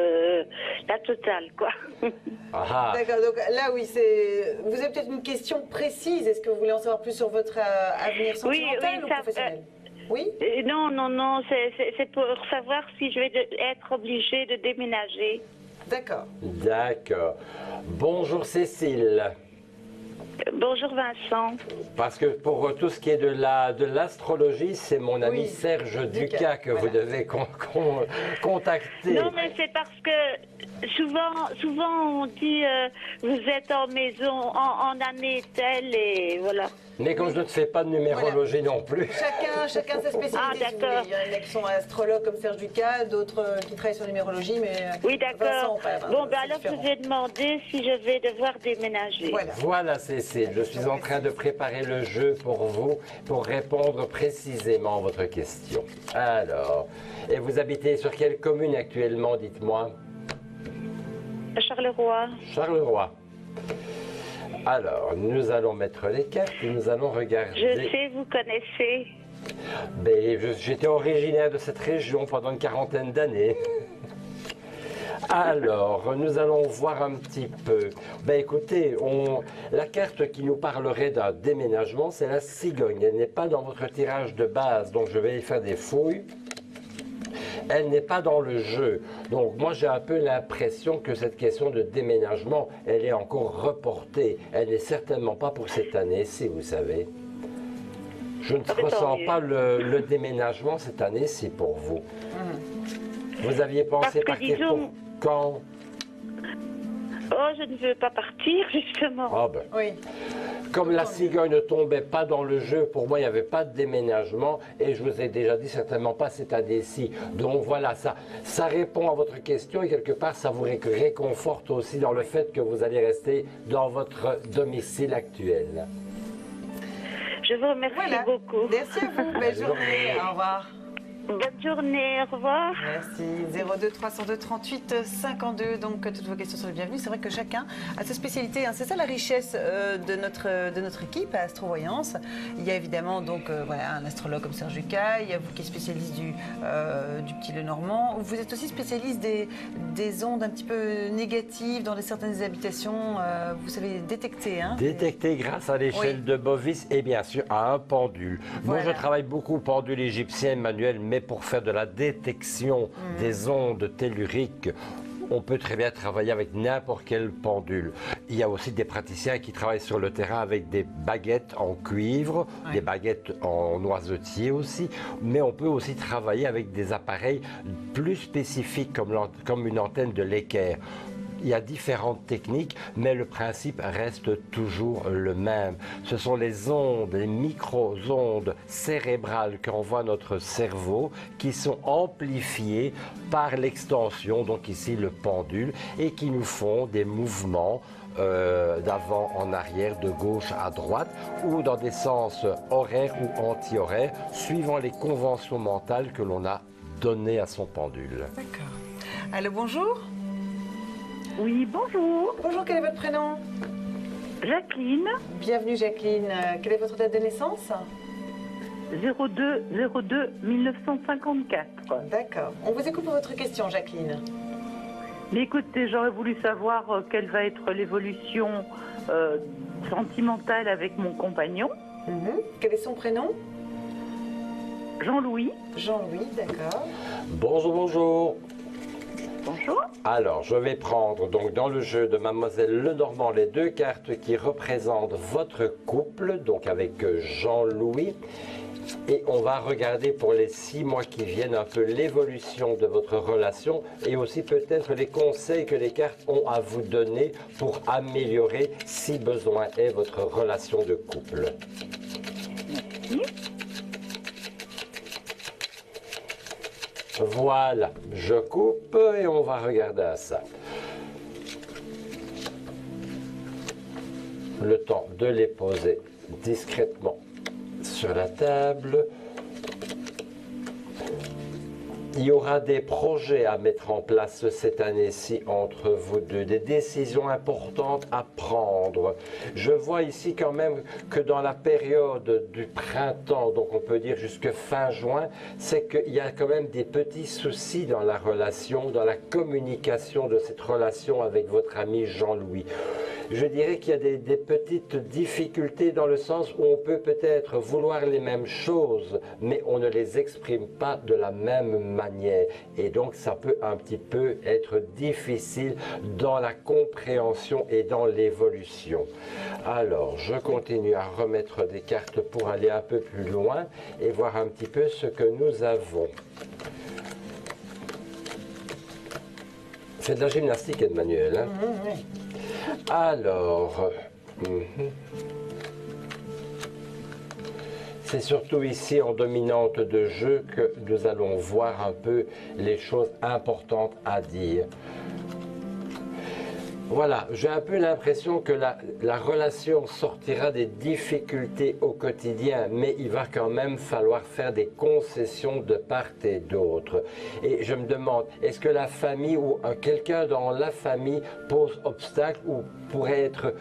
la totale, quoi. D'accord, donc là oui, vous avez peut-être une question précise. Est-ce que vous voulez en savoir plus sur votre avenir sentimental ou professionnel? Oui. Non, c'est pour savoir si je vais être obligée de déménager. D'accord. D'accord. Bonjour Cécile. Bonjour Vincent. Parce que pour tout ce qui est de l'astrologie, c'est mon ami Serge Ducas que vous devez contacter. Non, mais c'est parce que souvent on dit vous êtes en maison en année telle et voilà. Mais comme je ne fais pas de numérologie non plus. Chacun sa spécialité. Ah, d'accord. Il y en a qui sont astrologues comme Serge Ducas, d'autres qui travaillent sur la numérologie, mais oui, d'accord. Bon, ben alors je vais demander si je vais devoir déménager. Voilà Cécile, je suis en train de préparer le jeu pour vous, pour répondre précisément à votre question. Alors, et vous habitez sur quelle commune actuellement, dites-moi? Charleroi. Charleroi. Alors, nous allons mettre les cartes et nous allons regarder. Je sais, vous connaissez. J'étais originaire de cette région pendant une quarantaine d'années. Alors, nous allons voir un petit peu. Écoutez, la carte qui nous parlerait d'un déménagement, c'est la cigogne. Elle n'est pas dans votre tirage de base, donc je vais y faire des fouilles. Elle n'est pas dans le jeu. Donc moi j'ai un peu l'impression que cette question de déménagement, elle est encore reportée. Elle n'est certainement pas pour cette année-ci, vous savez. Je ne ressens pas le déménagement cette année-ci pour vous. Vous aviez pensé partir pour quand? Oh, je ne veux pas partir, justement. Ah ben. Oui. Comme la cigogne ne tombait pas dans le jeu, pour moi, il n'y avait pas de déménagement. Et je vous ai déjà dit, certainement pas cette année-ci. Donc voilà, ça répond à votre question et quelque part, ça vous réconforte aussi dans le fait que vous allez rester dans votre domicile actuel. Je vous remercie beaucoup. Merci à vous. Belle journée. Au revoir. Bonne journée, au revoir. Merci. 02 302 38 52. Donc, toutes vos questions sont les bienvenues. C'est vrai que chacun a sa spécialité. Hein. C'est ça la richesse de notre équipe à Astrovoyance. Il y a évidemment donc, voilà, un astrologue comme Serge Lucas. Il y a vous qui êtes spécialiste du petit Lenormand. Vous êtes aussi spécialiste des ondes un petit peu négatives dans certaines habitations. Vous savez détecter. Hein, détecter grâce à l'échelle de Bovis et bien sûr à un pendule. Voilà. Moi, je travaille beaucoup au pendule égyptien manuel, mais pour faire de la détection des ondes telluriques, on peut très bien travailler avec n'importe quel pendule. Il y a aussi des praticiens qui travaillent sur le terrain avec des baguettes en cuivre, des baguettes en noisetier aussi, mais on peut aussi travailler avec des appareils plus spécifiques comme une antenne de l'équerre. Il y a différentes techniques, mais le principe reste toujours le même. Ce sont les ondes, les micro-ondes cérébrales qu'envoie notre cerveau qui sont amplifiées par l'extension, donc ici le pendule, et qui nous font des mouvements d'avant en arrière, de gauche à droite, ou dans des sens horaires ou anti-horaires, suivant les conventions mentales que l'on a données à son pendule. D'accord. Allô, bonjour. Oui, bonjour. Bonjour, quel est votre prénom? Jacqueline. Bienvenue Jacqueline. Quelle est votre date de naissance? 02-02-1954. D'accord. On vous écoute pour votre question, Jacqueline. Mais écoutez, j'aurais voulu savoir quelle va être l'évolution sentimentale avec mon compagnon. Quel est son prénom? Jean-Louis. Jean-Louis, d'accord. Bonjour, bonjour. Bonjour. Alors, je vais prendre donc dans le jeu de Mademoiselle Lenormand les deux cartes qui représentent votre couple, donc avec Jean-Louis. Et on va regarder pour les 6 mois qui viennent un peu l'évolution de votre relation et aussi peut-être les conseils que les cartes ont à vous donner pour améliorer, si besoin est, votre relation de couple. Merci. Voilà, je coupe et on va regarder à ça. Le temps de les poser discrètement sur la table. Il y aura des projets à mettre en place cette année-ci entre vous deux, des décisions importantes à prendre. Je vois ici quand même que dans la période du printemps, donc on peut dire jusque fin juin, c'est qu'il y a quand même des petits soucis dans la relation, dans la communication de cette relation avec votre ami Jean-Louis. Je dirais qu'il y a des petites difficultés dans le sens où on peut peut-être vouloir les mêmes choses, mais on ne les exprime pas de la même manière. Et donc, ça peut un petit peu être difficile dans la compréhension et dans l'évolution. Alors, je continue à remettre des cartes pour aller un peu plus loin et voir un petit peu ce que nous avons. C'est de la gymnastique, Emmanuel. Hein? Alors, c'est surtout ici en dominante de jeu que nous allons voir un peu les choses importantes à dire. Voilà, j'ai un peu l'impression que la relation sortira des difficultés au quotidien, mais il va quand même falloir faire des concessions de part et d'autre. Et je me demande, est-ce que la famille ou quelqu'un dans la famille pose obstacle ou pourrait être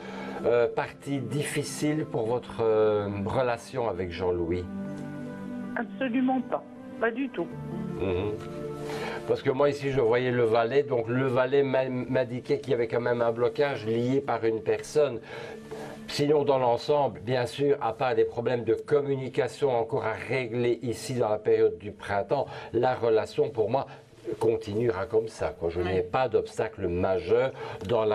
partie difficile pour votre relation avec Jean-Louis? Absolument pas, pas du tout. Parce que moi ici je voyais le valet, donc le valet m'indiquait qu'il y avait quand même un blocage lié par une personne. Sinon, dans l'ensemble, bien sûr, à part des problèmes de communication encore à régler ici dans la période du printemps, la relation pour moi continuera comme ça, quoi. Je n'ai pas d'obstacle majeur dans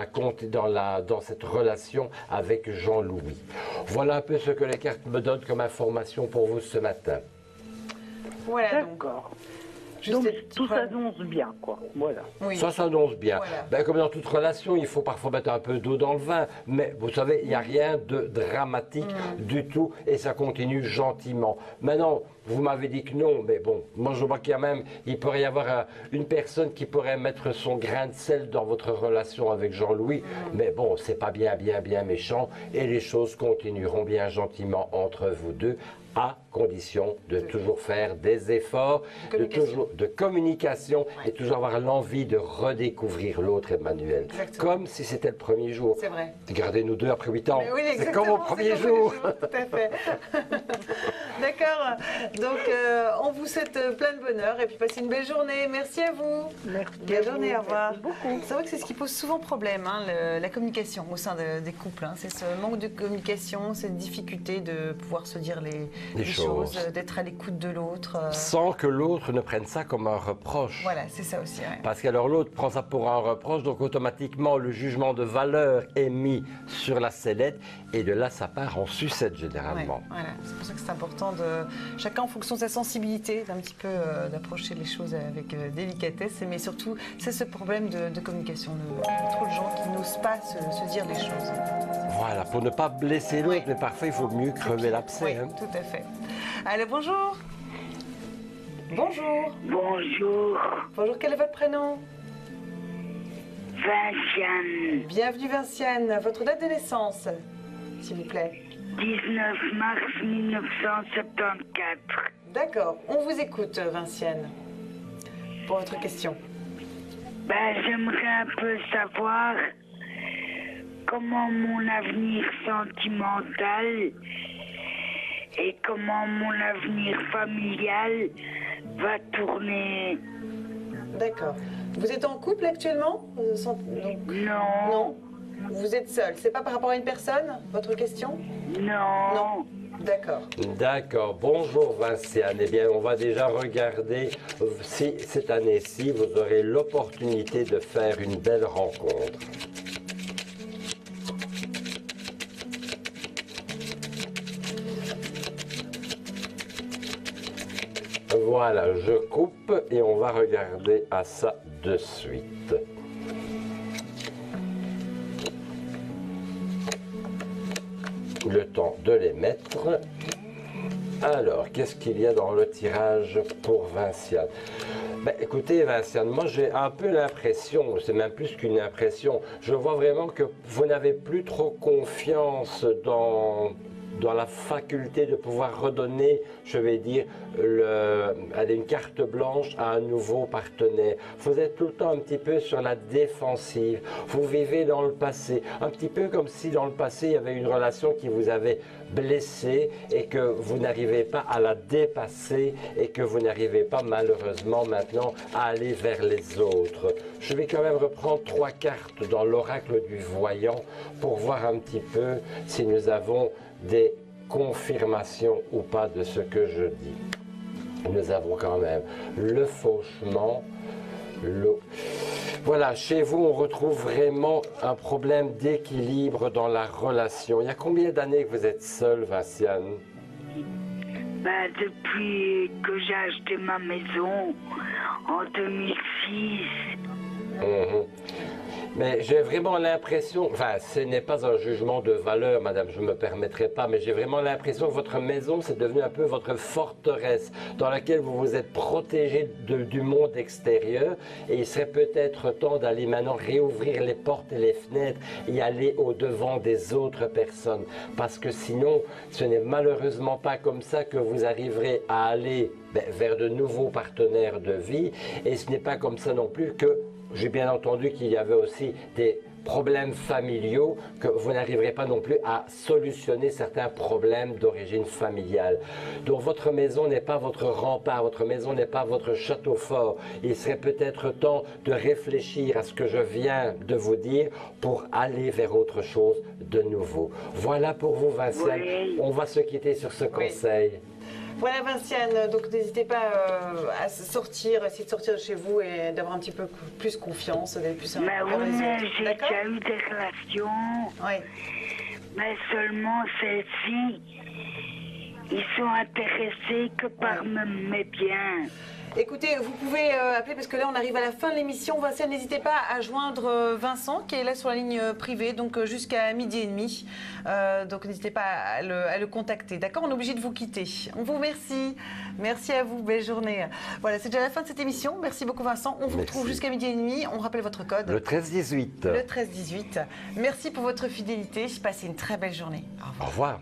cette relation avec Jean-Louis. Voilà un peu ce que les cartes me donnent comme information pour vous ce matin. Voilà. D'accord. Donc tout s'annonce bien, quoi. Voilà. Oui. Ça s'annonce bien. Voilà. Ben, comme dans toute relation, il faut parfois mettre un peu d'eau dans le vin. Mais vous savez, il n'y a rien de dramatique du tout et ça continue gentiment. Maintenant, vous m'avez dit que non, mais bon, moi je vois qu'il pourrait y avoir une personne qui pourrait mettre son grain de sel dans votre relation avec Jean-Louis. Mais bon, c'est pas bien méchant et les choses continueront bien gentiment entre vous deux, à condition de toujours faire des efforts, de communication et toujours avoir l'envie de redécouvrir l'autre, Emmanuel. Comme si c'était le premier jour. C'est vrai. Regardez-nous deux après 8 ans. Oui, c'est comme au premier jour. Tout à fait. D'accord. Donc, on vous souhaite plein de bonheur et puis passez une belle journée. Merci à vous. Merci. Belle journée, au revoir. C'est vrai que c'est ce qui pose souvent problème, hein, la communication au sein des couples. Hein. C'est ce manque de communication, cette difficulté de pouvoir se dire les choses, d'être à l'écoute de l'autre. Sans que l'autre ne prenne ça comme un reproche. Voilà, c'est ça aussi. Ouais. Parce qu'alors l'autre prend ça pour un reproche, donc automatiquement le jugement de valeur est mis sur la sellette et de là ça part en sucette généralement. Ouais, voilà, c'est pour ça que c'est important de chacun en fonction de sa sensibilité, d'un petit peu d'approcher les choses avec délicatesse, mais surtout c'est ce problème de communication. Il y a trop de gens qui n'osent pas se dire les choses. Voilà, pour ne pas blesser l'autre, mais parfois il faut mieux crever l'abcès. Oui, tout à fait. Allez, bonjour. Bonjour. Bonjour. Bonjour, quel est votre prénom? Vinciane. Bienvenue Vinciane. Votre date de naissance, s'il vous plaît? 19 mars 1974. D'accord, on vous écoute Vinciane, pour votre question. J'aimerais un peu savoir comment mon avenir sentimental et comment mon avenir familial va tourner. D'accord. Vous êtes en couple actuellement? Non. Non. Vous êtes seul. C'est pas par rapport à une personne, votre question? Non. Non. D'accord. D'accord. Bonjour Vinciane. Eh bien, on va déjà regarder si cette année-ci, vous aurez l'opportunité de faire une belle rencontre. Voilà, je coupe et on va regarder à ça de suite. Le temps de les mettre. Alors, qu'est-ce qu'il y a dans le tirage pour Vinciane? Écoutez Vinciane, moi j'ai un peu l'impression, c'est même plus qu'une impression, je vois vraiment que vous n'avez plus trop confiance dans la faculté de pouvoir redonner, je vais dire, une carte blanche à un nouveau partenaire. Vous êtes tout le temps un petit peu sur la défensive. Vous vivez dans le passé. Un petit peu comme si dans le passé, il y avait une relation qui vous avait blessé et que vous n'arrivez pas à la dépasser et que vous n'arrivez pas malheureusement maintenant à aller vers les autres. Je vais quand même reprendre 3 cartes dans l'oracle du voyant pour voir un petit peu si nous avons des confirmations ou pas de ce que je dis. Nous avons quand même le fauchement, l'eau. Voilà, chez vous, on retrouve vraiment un problème d'équilibre dans la relation. Il y a combien d'années que vous êtes seule, Vinciane? Depuis que j'ai acheté ma maison en 2006. Mais j'ai vraiment l'impression, enfin ce n'est pas un jugement de valeur madame, je ne me permettrai pas, mais j'ai vraiment l'impression que votre maison c'est devenu un peu votre forteresse dans laquelle vous vous êtes protégé du monde extérieur et il serait peut-être temps d'aller maintenant réouvrir les portes et les fenêtres et aller au-devant des autres personnes parce que sinon ce n'est malheureusement pas comme ça que vous arriverez à aller vers de nouveaux partenaires de vie et ce n'est pas comme ça non plus que j'ai bien entendu qu'il y avait aussi des problèmes familiaux, que vous n'arriverez pas non plus à solutionner certains problèmes d'origine familiale. Donc votre maison n'est pas votre rempart, votre maison n'est pas votre château fort. Il serait peut-être temps de réfléchir à ce que je viens de vous dire pour aller vers autre chose de nouveau. Voilà pour vous, Vinciane. Oui. On va se quitter sur ce conseil. Voilà Vinciane, donc n'hésitez pas à sortir, essayer de sortir de chez vous et d'avoir un petit peu plus confiance, d'aller plus Mais oui, mais j'ai déjà eu des relations. Oui. Mais seulement celles-ci, ils sont intéressés que par mes biens. Écoutez, vous pouvez appeler parce que là on arrive à la fin de l'émission. Vinciane, n'hésitez pas à joindre Vincent qui est là sur la ligne privée, donc jusqu'à 12h30. Donc n'hésitez pas à le contacter. D'accord, on est obligé de vous quitter. On vous remercie. Merci à vous, belle journée. Voilà, c'est déjà la fin de cette émission. Merci beaucoup Vincent. On vous retrouve jusqu'à 12h30. On rappelle votre code. Le 13-18. Le 13-18. Merci pour votre fidélité. Passez une très belle journée. Au revoir.